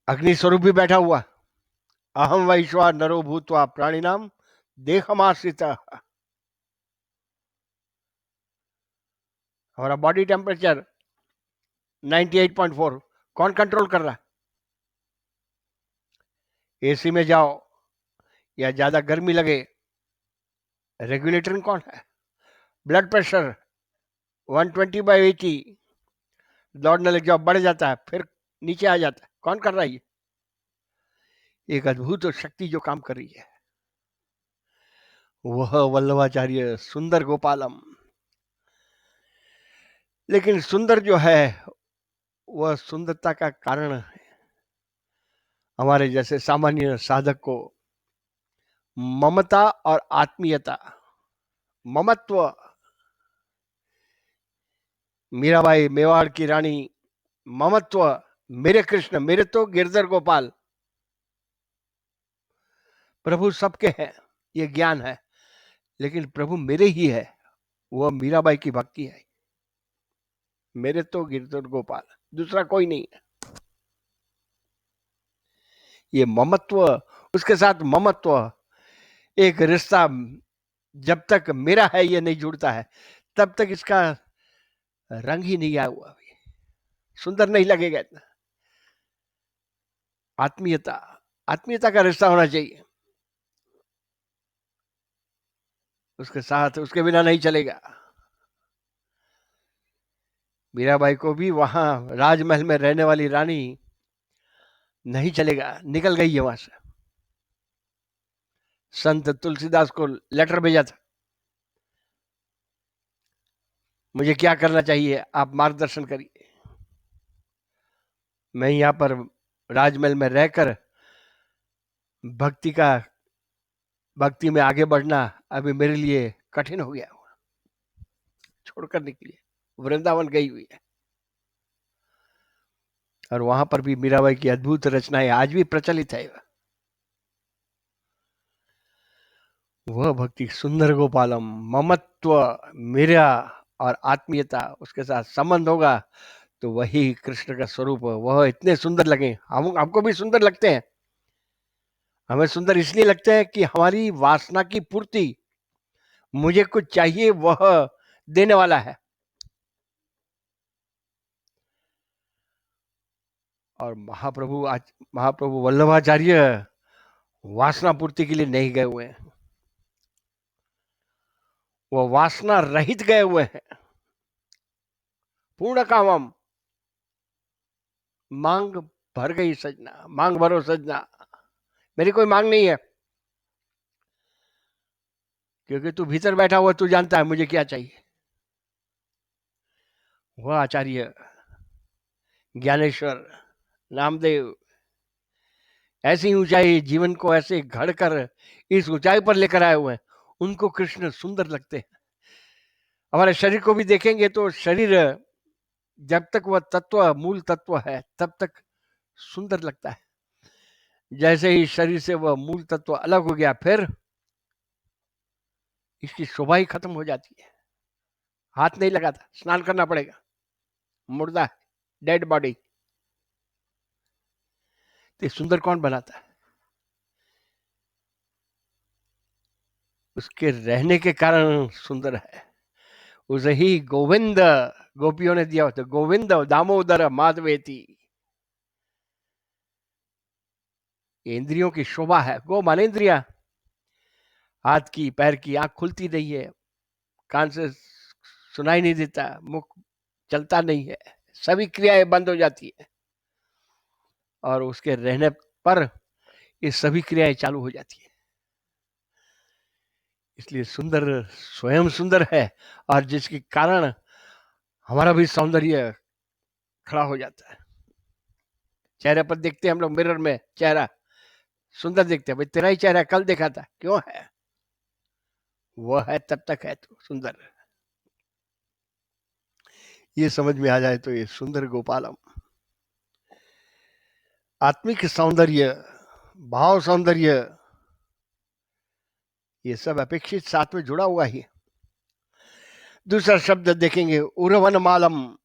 अग्नि स्वरूप भी बैठा हुआ, अहम वैश्वा नरो भूत्वा प्राणिनाम देहमाश्रित। हमारा बॉडी टेम्परेचर 98.4, कौन कंट्रोल कर रहा है। एसी में जाओ या ज्यादा गर्मी लगे, रेगुलेटर कौन है। ब्लड प्रेशर 120/80, दौड़ने लग जाओ बढ़ जाता है, फिर नीचे आ जाता है, कौन कर रहा है। एक अद्भुत शक्ति जो काम कर रही है, वह वल्लभाचार्य सुंदर गोपालम। लेकिन सुंदर जो है वह सुंदरता का कारण हमारे जैसे सामान्य साधक को ममता और आत्मीयता, ममत्व। मीराबाई मेवाड़ की रानी, ममत्व, मेरे कृष्ण, मेरे तो गिरधर गोपाल, प्रभु सबके हैं, ये ज्ञान है, लेकिन प्रभु मेरे ही है, वह मीराबाई की भक्ति है। मेरे तो गिरधर गोपाल, दूसरा कोई नहीं है। ये ममत्व, उसके साथ ममत्व, एक रिश्ता जब तक मेरा है ये नहीं जुड़ता है तब तक इसका रंग ही नहीं आया हुआ, सुंदर नहीं लगेगा इतना। आत्मीयता, आत्मीयता का रिश्ता होना चाहिए, उसके साथ, उसके बिना नहीं चलेगा। मीराबाई को भी वहां राजमहल में रहने वाली रानी नहीं चलेगा, निकल गई है वहां से। संत तुलसीदास को लेटर भेजा था, मुझे क्या करना चाहिए, आप मार्गदर्शन करिए। मैं यहाँ पर राजमहल में रहकर भक्ति में आगे बढ़ना अभी मेरे लिए कठिन हो गया, छोड़कर निकली, वृंदावन गई हुई है। और वहां पर भी मीराबाई की अद्भुत रचनाएं आज भी प्रचलित है। वह भक्ति सुंदर गोपालम, ममत्व, मीरा और आत्मीयता उसके साथ संबंध होगा तो वही कृष्ण का स्वरूप, वह इतने सुंदर लगे। हमको भी सुंदर लगते हैं। हमें सुंदर इसलिए लगते हैं कि हमारी वासना की पूर्ति, मुझे कुछ चाहिए, वह देने वाला है। और महाप्रभु वल्लभाचार्य वासना पूर्ति के लिए नहीं गए हुए हैं, वो वासना रहित गए हुए हैं। पूर्ण कामम, मांग भर गई सजना, मांग भरो सजना, मेरी कोई मांग नहीं है, क्योंकि तू भीतर बैठा हुआ, तू जानता है मुझे क्या चाहिए। वह आचार्य ज्ञानेश्वर नामदेव ऐसी ऊंचाई, जीवन को ऐसे घड़कर इस ऊंचाई पर लेकर आए हुए हैं, उनको कृष्ण सुंदर लगते हैं। हमारे शरीर को भी देखेंगे तो शरीर जब तक वह तत्व, मूल तत्व है, तब तक सुंदर लगता है। जैसे ही शरीर से वह मूल तत्व अलग हो गया, फिर इसकी शोभा ही खत्म हो जाती है। हाथ नहीं लगाता, स्नान करना पड़ेगा, मुर्दा है, डेड बॉडी। तो सुंदर कौन बनाता है? उसके रहने के कारण सुंदर है। उसे ही गोविंद गोपियों ने दिया होता, गोविंद दामोदर माधवेती। इंद्रियों की शोभा है। गो माने इंद्रिया, हाथ की, पैर की, आंख खुलती नहीं है, कान से सुनाई नहीं देता, मुख चलता नहीं है, सभी क्रियाएं बंद हो जाती है। और उसके रहने पर ये सभी क्रियाएं चालू हो जाती है। इसलिए सुंदर स्वयं सुंदर है, और जिसके कारण हमारा भी सौंदर्य खड़ा हो जाता है। चेहरे पर देखते हैं हम लोग मिरर में, चेहरा सुंदर देखते हैं, भाई तेरा ही चेहरा कल देखा था, क्यों है? वो है तब तक है तो सुंदर। ये समझ में आ जाए तो ये सुंदर गोपालम, आत्मिक सौंदर्य, भाव सौंदर्य, ये सब अपेक्षित साथ में जुड़ा हुआ ही। दूसरा शब्द देखेंगे, उर्वन मालम।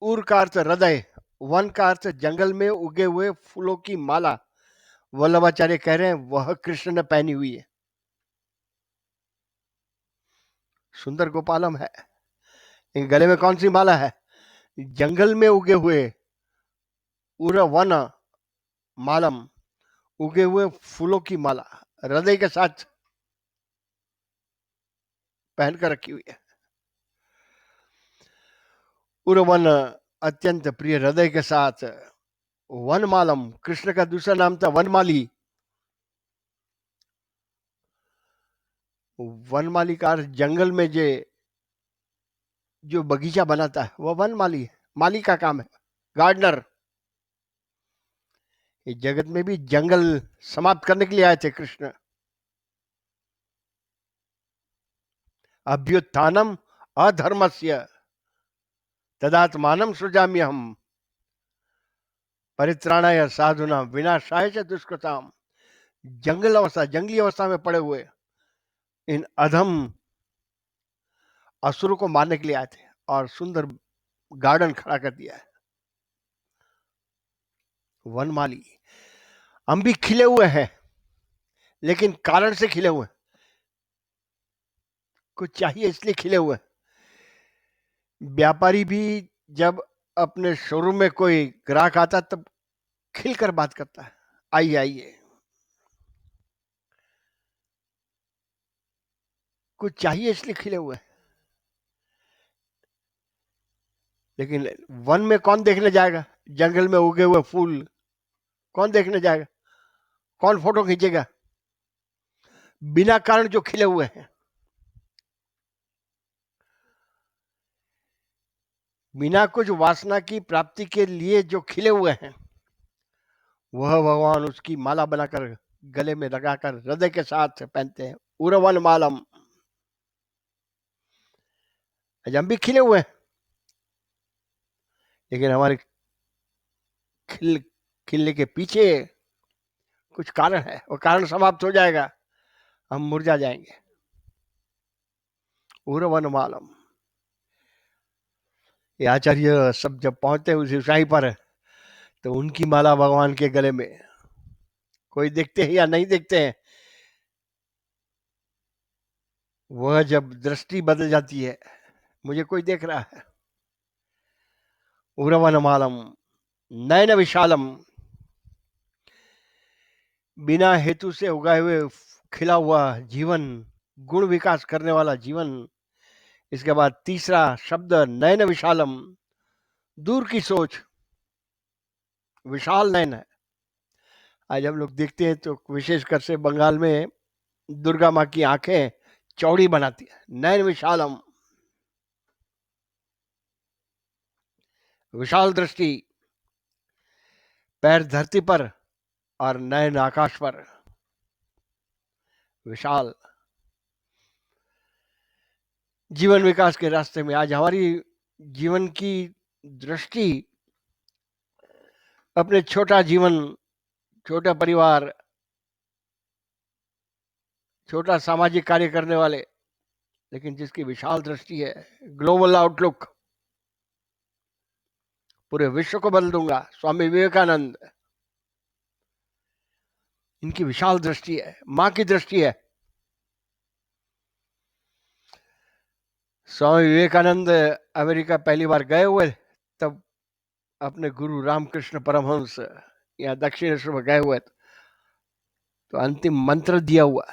उर का अर्थ हृदय, वन का अर्थ जंगल में उगे हुए फूलों की माला। वल्लभाचार्य कह रहे हैं वह कृष्ण ने पहनी हुई है। सुंदर गोपालम है। गले में कौन सी माला है? जंगल में उगे हुए, उर वन मालम, उगे हुए फूलों की माला हृदय के साथ पहनकर रखी हुई है। उर्वन अत्यंत प्रिय हृदय के साथ, वनमालम कृष्ण का दूसरा नाम था वनमाली। वनमाली का अर्थ जंगल में जो बगीचा बनाता है वह वनमाली है, माली का काम है, गार्डनर। इस जगत में भी जंगल समाप्त करने के लिए आए थे कृष्ण। अभ्युत्थानम अधर्मस्य तदात्मानम सृजाम्यहम परित्राणाय साधुना विनाशाय च दुष्कृताम। जंगली अवस्था में पड़े हुए इन अधम असुरों को मारने के लिए आए थे, और सुंदर गार्डन खड़ा कर दिया है। वनमाली, हम भी खिले हुए हैं, लेकिन कारण से खिले हुए, कुछ चाहिए इसलिए खिले हुए। व्यापारी भी जब अपने शोरूम में कोई ग्राहक आता तब खिलकर बात करता है, आइए आइए, कुछ चाहिए इसलिए खिले हुए। लेकिन वन में कौन देखने जाएगा? जंगल में उगे हुए फूल कौन देखने जाएगा? कौन फोटो खींचेगा? बिना कारण जो खिले हुए हैं, बिना कुछ वासना की प्राप्ति के लिए जो खिले हुए हैं, वह भगवान उसकी माला बनाकर गले में लगाकर हृदय के साथ पहनते हैं। उरवन मालम। आज हम भी खिले हुए हैं, लेकिन हमारे खिलने के पीछे कुछ कारण है, वो कारण समाप्त हो जाएगा, हम मुरझा जाएंगे। उरवन मालम। ये आचार्य सब जब पहुंचते हैं उस ऊंचाई पर, तो उनकी माला भगवान के गले में, कोई देखते हैं या नहीं देखते हैं, वह जब दृष्टि बदल जाती है, मुझे कोई देख रहा है। उरवन मालम नयन विशालम। बिना हेतु से उगाए हुए खिला हुआ जीवन, गुण विकास करने वाला जीवन। इसके बाद तीसरा शब्द नयन विशालम, दूर की सोच, विशाल नयन है। आज हम लोग देखते हैं तो विशेषकर से बंगाल में दुर्गा माँ की आंखें चौड़ी बनाती है। नयन विशालम, विशाल दृष्टि, पैर धरती पर और नयन आकाश पर, विशाल। जीवन विकास के रास्ते में आज हमारी जीवन की दृष्टि अपने छोटा जीवन, छोटा परिवार, छोटा सामाजिक कार्य करने वाले, लेकिन जिसकी विशाल दृष्टि है, ग्लोबल आउटलुक, पूरे विश्व को बदल दूंगा, स्वामी विवेकानंद, इनकी विशाल दृष्टि है, मां की दृष्टि है। स्वामी विवेकानंद अमेरिका पहली बार गए हुए, तब अपने गुरु रामकृष्ण परमहंस यहाँ दक्षिणेश्वर में गए हुए, तो अंतिम मंत्र दिया हुआ,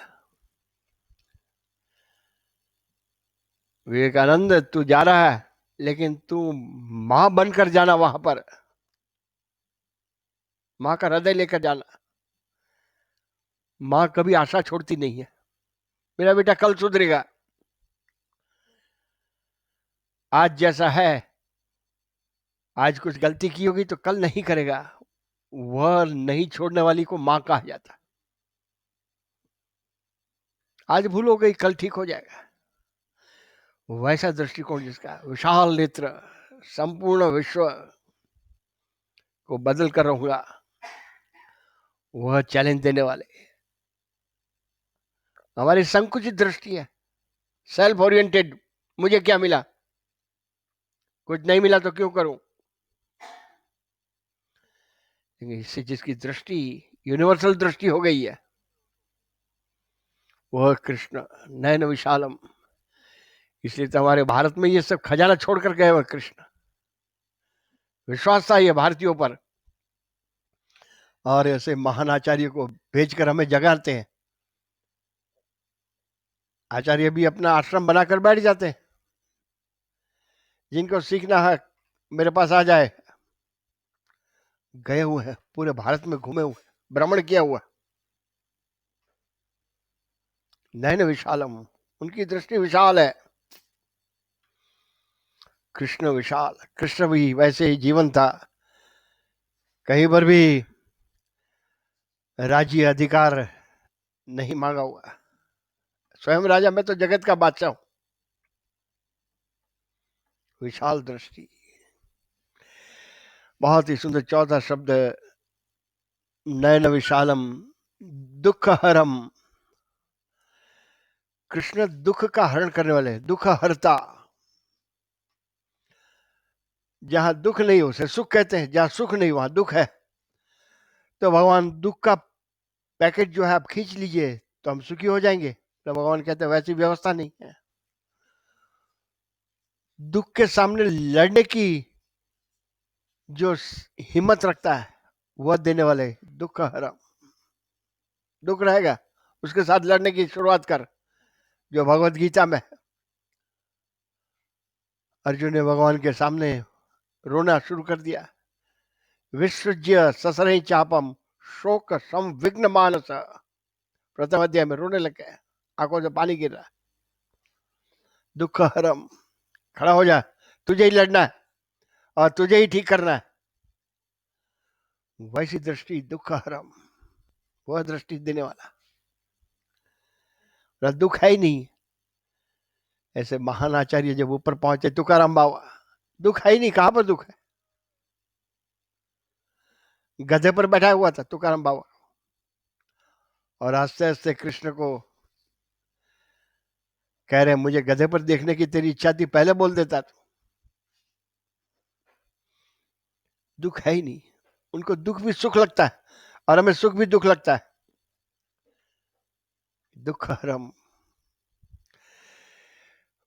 विवेकानंद तू जा रहा है, लेकिन तू मां बनकर जाना, वहां पर मां का हृदय लेकर जाना। मां कभी आशा छोड़ती नहीं है, मेरा बेटा कल सुधरेगा, आज जैसा है, आज कुछ गलती की होगी तो कल नहीं करेगा। वह नहीं छोड़ने वाली को मां कहा जाता। आज भूल हो गई, कल ठीक हो जाएगा। वैसा दृष्टिकोण जिसका, विशाल नेत्र, संपूर्ण विश्व को बदल कर रहूंगा, वह चैलेंज देने वाले। हमारी संकुचित दृष्टि है, सेल्फ ओरिएंटेड, मुझे क्या मिला, कुछ नहीं मिला तो क्यों करूं। इससे जिसकी दृष्टि यूनिवर्सल दृष्टि हो गई है, वह कृष्ण नयन विशालम। इसलिए तो हमारे भारत में ये सब खजाना छोड़कर गए वह कृष्ण। विश्वास था ये भारतीयों पर, और ऐसे महान आचार्य को भेजकर हमें जगाते हैं। आचार्य भी अपना आश्रम बनाकर बैठ जाते हैं, जिनको सीखना है मेरे पास आ जाए। गए हुए हैं, पूरे भारत में घूमे हुए, भ्रमण किया हुआ। नयन विशालम, उनकी दृष्टि विशाल है। कृष्ण विशाल, कृष्ण भी वैसे ही जीवन था, कहीं पर भी राज्य अधिकार नहीं मांगा हुआ। स्वयं राजा, मैं तो जगत का बादशाह हूं। विशाल दृष्टि, बहुत ही सुंदर चौथा शब्द नयन विशालम, दुख हरम। कृष्ण दुख का हरण करने वाले, दुख हरता। जहां दुख नहीं हो, उसे सुख कहते हैं, जहां सुख नहीं वहां दुख है। तो भगवान दुख का पैकेट जो है आप खींच लीजिए तो हम सुखी हो जाएंगे। तो भगवान कहते हैं वैसी व्यवस्था नहीं है। दुख के सामने लड़ने की जो हिम्मत रखता है, वह देने वाले दुख हरम। दुख रहेगा, उसके साथ लड़ने की शुरुआत कर, जो भगवत गीता में अर्जुन ने भगवान के सामने रोना शुरू कर दिया। विसृज्य ससरे चापम शोक संविघ्न मानस, प्रथम अध्याय में रोने लग गया, आंखों से पानी गिर रहा। दुख हरम, खड़ा हो जा, तुझे ही लड़ना है और तुझे ही ठीक करना है। वैसी दृष्टि दुख हरम, वह दृष्टि देने वाला। दुख है ही नहीं। ऐसे महान आचार्य जब ऊपर पहुंचे, तुकाराम बाबा, दुख है ही नहीं, कहां पर दुख है? गधे पर बैठा हुआ था तुकाराम बाबा, और आस्ते आस्ते कृष्ण को कह रहे, मुझे गधे पर देखने की तेरी इच्छा थी, पहले बोल देता तो। दुख है ही नहीं। उनको दुख भी सुख लगता है और हमें सुख भी दुख लगता है। दुख हरम।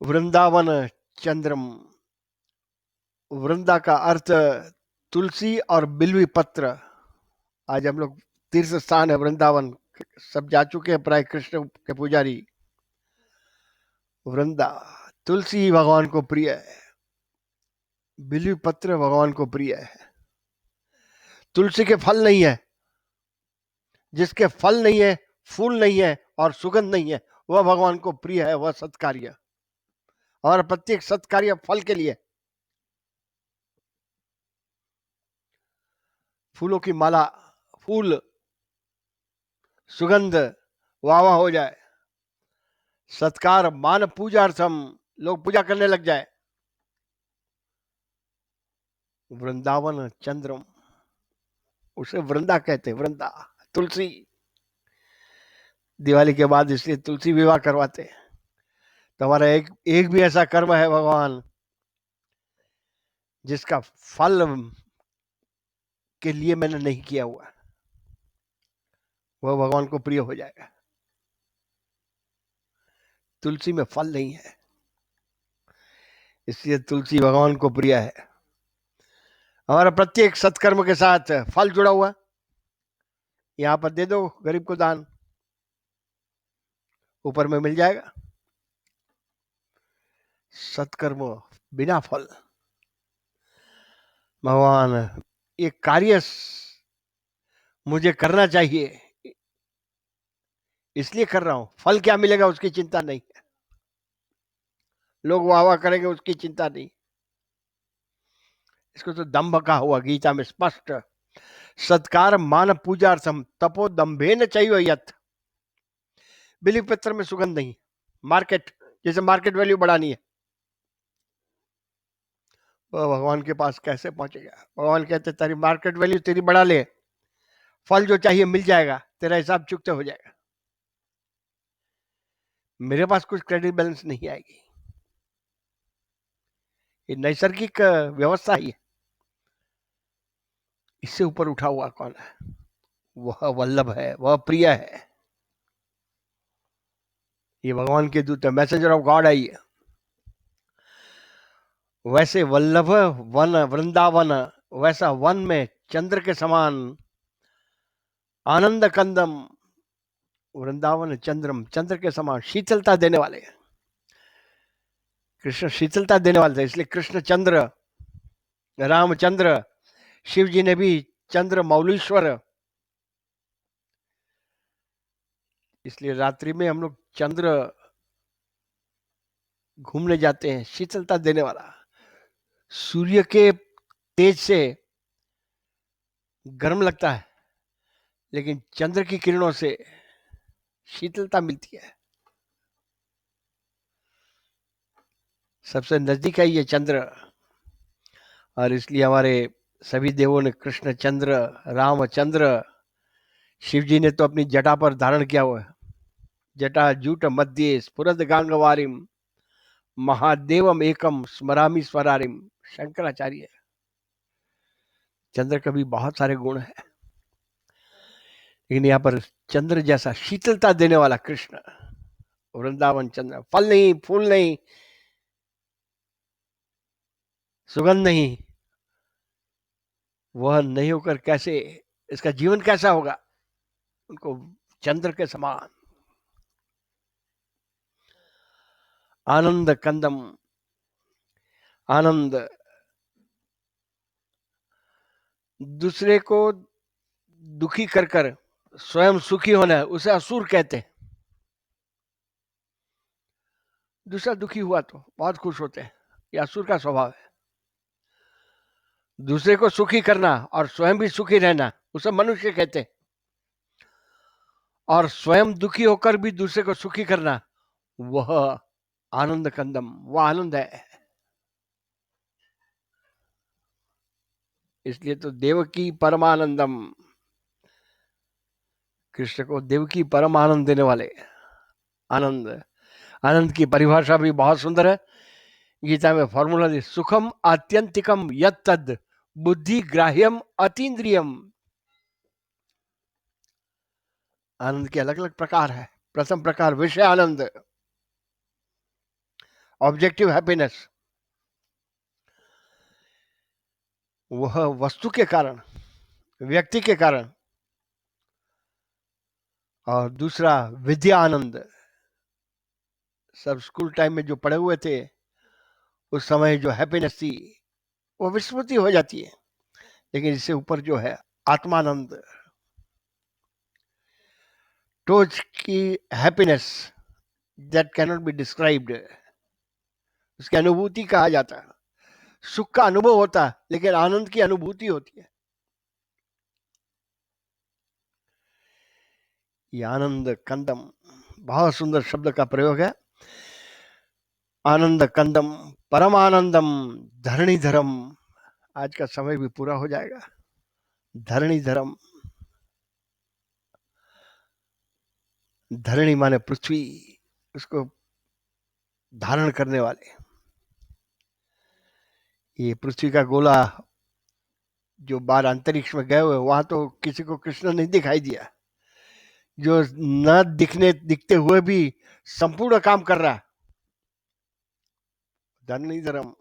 वृंदावन चंद्रम, वृंदा का अर्थ तुलसी और बिल्वी पत्र। आज हम लोग तीर्थ स्थान है वृंदावन, सब जा चुके हैं प्राय कृष्ण के पुजारी। वृंदा, तुलसी भगवान को प्रिय है, बिल्वी पत्र भगवान को प्रिय है। तुलसी के फल नहीं है, जिसके फल नहीं है, फूल नहीं है और सुगंध नहीं है, वह भगवान को प्रिय है, वह सत्कार्य। और प्रत्येक सत्कार्य फल के लिए। फूलों की माला, फूल, सुगंध, वाह वाह हो जाए, सत्कार, मान पूजार्थम, लोग पूजा करने लग जाए। वृंदावन चंद्रम, उसे वृंदा कहते, वृंदा। तुलसी, दिवाली के बाद इसलिए तुलसी विवाह करवाते हैं। तो हमारा एक एक भी ऐसा कर्म है भगवान जिसका फल के लिए मैंने नहीं किया हुआ, वह भगवान को प्रिय हो जाएगा। तुलसी में फल नहीं है, इसलिए तुलसी भगवान को प्रिय है। हमारा प्रत्येक सत्कर्म के साथ फल जुड़ा हुआ। यहां पर दे दो गरीब को दान, ऊपर में मिल जाएगा। सत्कर्म बिना फल, भगवान ये कार्य मुझे करना चाहिए इसलिए कर रहा हूं, फल क्या मिलेगा उसकी चिंता नहीं है, लोग वाह वाह करेंगे उसकी चिंता नहीं। इसको तो दम्भ कहा हुआ गीता में स्पष्ट। सत्कार मान पूजार्थम तपो दम्भेन चाहिए यथ। बिली पत्र में सुगंध नहीं, मार्केट, जैसे मार्केट वैल्यू बढ़ानी है, वह भगवान के पास कैसे पहुंचेगा? भगवान कहते तेरी मार्केट वैल्यू तेरी बढ़ा ले, फल जो चाहिए मिल जाएगा, तेरा हिसाब चुकते हो जाएगा, मेरे पास कुछ क्रेडिट बैलेंस नहीं आएगी। ये नैसर्गिक व्यवस्था ही है। इससे ऊपर उठा हुआ कौन है? वह वल्लभ है, वह प्रिय है। ये भगवान के दूत है, मैसेंजर ऑफ गॉड है ये। वैसे वल्लभ वन वृंदावन, वैसा वन में चंद्र के समान आनंद कंदम, वृंदावन चंद्रम, चंद्र के समान शीतलता देने वाले। कृष्ण शीतलता देने वाले थे, इसलिए कृष्ण चंद्र, रामचंद्र, शिव जी ने भी चंद्र मौलीश्वर, इसलिए रात्रि में हम लोग चंद्र घूमने जाते हैं, शीतलता देने वाला। सूर्य के तेज से गर्म लगता है, लेकिन चंद्र की किरणों से शीतलता मिलती है। सबसे नजदीक है ये चंद्र, और इसलिए हमारे सभी देवों ने कृष्ण चंद्र, रामचंद्र, शिव जी ने तो अपनी जटा पर धारण किया हुआ है। जटा जूट मध्य स्फुरद गांगवारिम महादेवम एकम स्मरामी स्वरारिम। शंकराचार्य, चंद्र का भी बहुत सारे गुण है, लेकिन यहाँ पर चंद्र जैसा शीतलता देने वाला कृष्ण, वृंदावन चंद्र, फल नहीं, फूल नहीं, सुगंध नहीं, वह नहीं होकर कैसे, इसका जीवन कैसा होगा? उनको चंद्र के समान आनंद कंदम, आनंद दूसरे को दुखी कर कर स्वयं सुखी होना, उसे असुर कहते हैं। दूसरा दुखी हुआ तो बहुत खुश होते हैं, यह असुर का स्वभाव है। दूसरे को सुखी करना और स्वयं भी सुखी रहना, उसे मनुष्य कहते हैं। और स्वयं दुखी होकर भी दूसरे को सुखी करना, वह आनंद कंदम, वह आनंद है। इसलिए तो देवकी परमानंदम, कृष्ण को देवकी परम आनंद देने वाले। आनंद, आनंद की परिभाषा भी बहुत सुंदर है। गीता में फॉर्मूला दी, सुखम आत्यंतिकम यत्तद बुद्धि ग्राह्यम अतीन्द्रियम। आनंद के अलग अलग प्रकार है। प्रथम प्रकार विषय आनंद, ऑब्जेक्टिव हैप्पीनेस, वह वस्तु के कारण, व्यक्ति के कारण। और दूसरा विद्या आनंद, सब स्कूल टाइम में जो पढ़े हुए थे उस समय जो हैप्पीनेस थी वो विस्मृति हो जाती है। लेकिन इससे ऊपर जो है आत्मानंद, टोच की happiness that cannot be described, उसकी अनुभूति कहा जाता है। सुख का अनुभव होता है लेकिन आनंद की अनुभूति होती है। ये आनंद कंदम, बहुत सुंदर शब्द का प्रयोग है। आनंद कंदम परमानंदम धरणीधरम। आज का समय भी पूरा हो जाएगा। धरणीधरम, धरणी माने पृथ्वी, उसको धारण करने वाले। ये पृथ्वी का गोला जो बाहर अंतरिक्ष में गए हुए, वहां तो किसी को कृष्ण नहीं दिखाई दिया। जो न दिखते हुए भी संपूर्ण काम कर रहा है, धरणीधरम।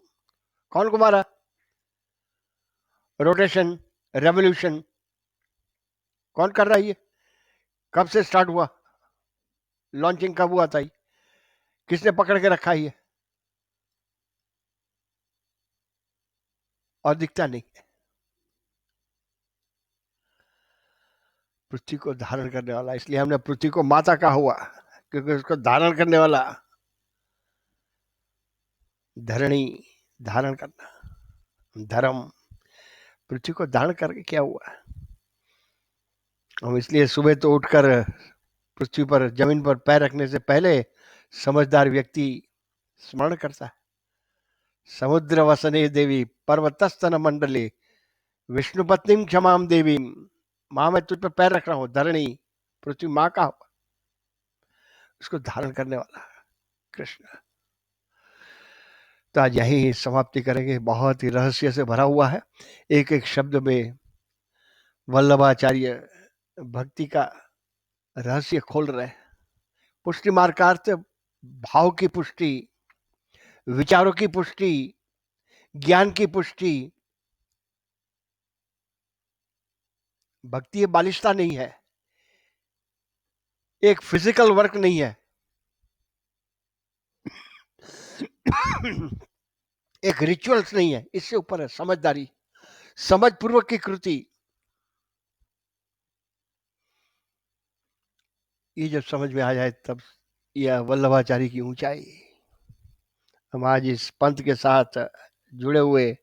कौन को मारा? रोटेशन, रेवोल्यूशन कौन कर रहा है? ये कब से स्टार्ट हुआ? लॉन्चिंग कब हुआ था? किसने पकड़ के रखा है? और दिखता नहीं। पृथ्वी को धारण करने वाला, इसलिए हमने पृथ्वी को माता कहा हुआ, क्योंकि उसको धारण करने वाला। धरणी, धारण करना, धर्म, पृथ्वी को धारण करके क्या हुआ? हम इसलिए सुबह तो उठकर पृथ्वी पर, जमीन पर पैर रखने से पहले समझदार व्यक्ति स्मरण करता है, समुद्र वसने देवी पर्वतस्तन मंडले विष्णु पत्नी क्षमाम देवी। माँ, मैं तुझ पर पैर रख रहा हूं। धरणी, पृथ्वी माँ का, उसको धारण करने वाला कृष्ण। तो आज यही समाप्ति करेंगे। बहुत ही रहस्य से भरा हुआ है, एक एक शब्द में वल्लभाचार्य भक्ति का रहस्य खोल रहे हैं। पुष्टि मार्गार्थ, भाव की पुष्टि, विचारों की पुष्टि, ज्ञान की पुष्टि। भक्ति बालिशता नहीं है, एक फिजिकल वर्क नहीं है, एक रिचुअल्स नहीं है, इससे ऊपर है समझदारी, समझ पूर्वक की कृति। ये जब समझ में आ जाए तब यह वल्लभाचार्य की ऊंचाई। हम आज इस पंथ के साथ जुड़े हुए,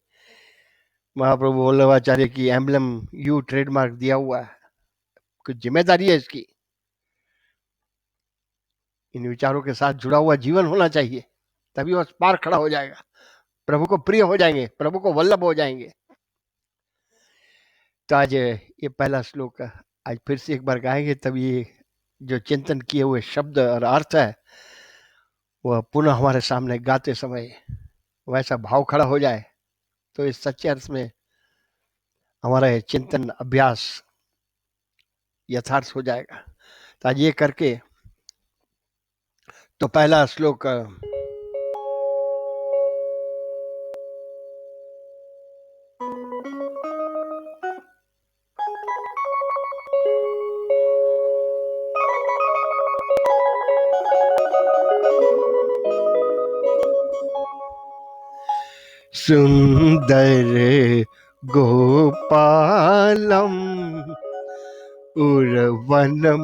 महाप्रभु वल्लभाचार्य की एम्बलम यू ट्रेडमार्क दिया हुआ है, कुछ जिम्मेदारी है इसकी। इन विचारों के साथ जुड़ा हुआ जीवन होना चाहिए, तभी वह पार खड़ा हो जाएगा, प्रभु को प्रिय हो जाएंगे, प्रभु को वल्लभ हो जाएंगे। तो आज ये पहला श्लोक आज फिर से एक बार गाएंगे, तब ये जो चिंतन किए हुए शब्द और अर्थ है वह पुनः हमारे सामने गाते समय वैसा भाव खड़ा हो जाए, तो इस सच्चे अर्थ में हमारा ये चिंतन अभ्यास यथार्थ हो जाएगा। तो आज ये करके, तो पहला श्लोक सुंदर गोपालम उर्वनमालम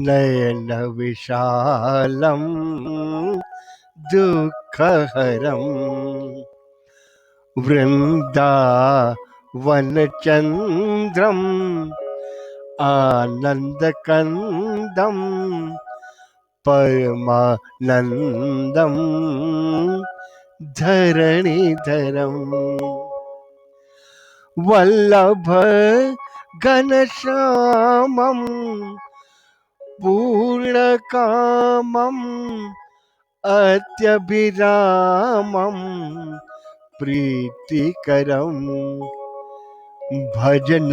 नयन विशालम दुःखहरम वृंदावनचंद्रम आनंदकंदम परमानंदम धरणीधरम वल्लभ घनश्यामम पूर्णकामम अत्यभिरामम प्रीतिकरम भजनंदकुमारम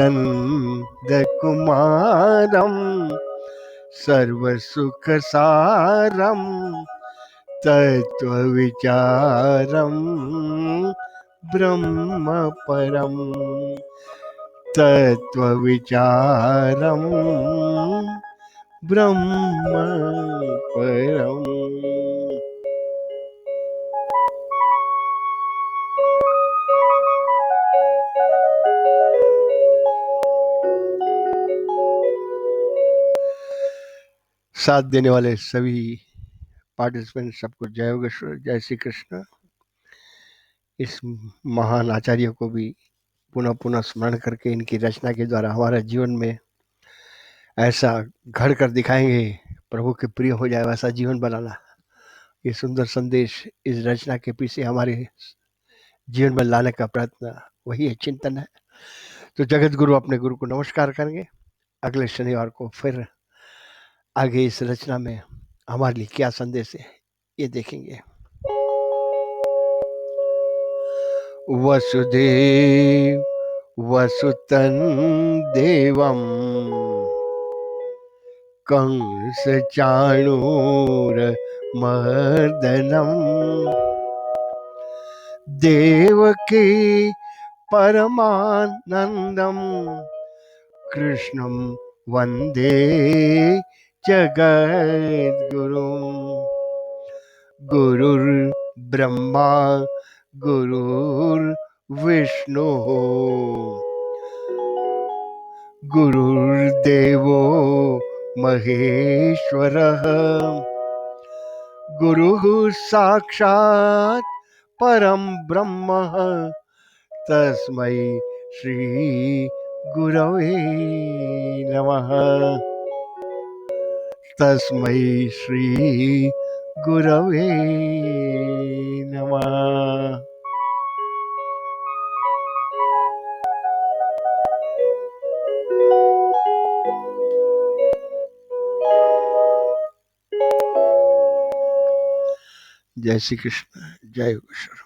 सर्वसुखसारम तत्त्वविचारम ब्रह्मपरम तत्त्वविचारम ब्रह्मपरम। साथ देने वाले सभी पार्टिसिपेंट सबको जय योगेश्वर, जय श्री कृष्ण। इस महान आचार्य को भी पुनः पुनः स्मरण करके इनकी रचना के द्वारा हमारा जीवन में ऐसा घड़ कर दिखाएंगे, प्रभु के प्रिय हो जाए वैसा जीवन बनाना। ये सुंदर संदेश इस रचना के पीछे हमारे जीवन में लाने का प्रयत्न वही है, चिंतन है। तो जगत गुरु अपने गुरु को नमस्कार करेंगे। अगले शनिवार को फिर आगे इस रचना में हमारे लिए क्या संदेश है ये देखेंगे। वसुदेव वसुतं देवं कंस चाणूरमर्दनं देवकी परमानंदं कृष्णं वंदे जगद्गुरुं। गुरुर्ब्रह्मा गुरुर्विष्णुः गुरुर्देवो महेश्वरः गुरुः साक्षात् परं ब्रह्म तस्मै श्री गुरवे नमः। तस्मै श्री गुरवे नमः। जय श्री कृष्ण, जय योगेश्वर।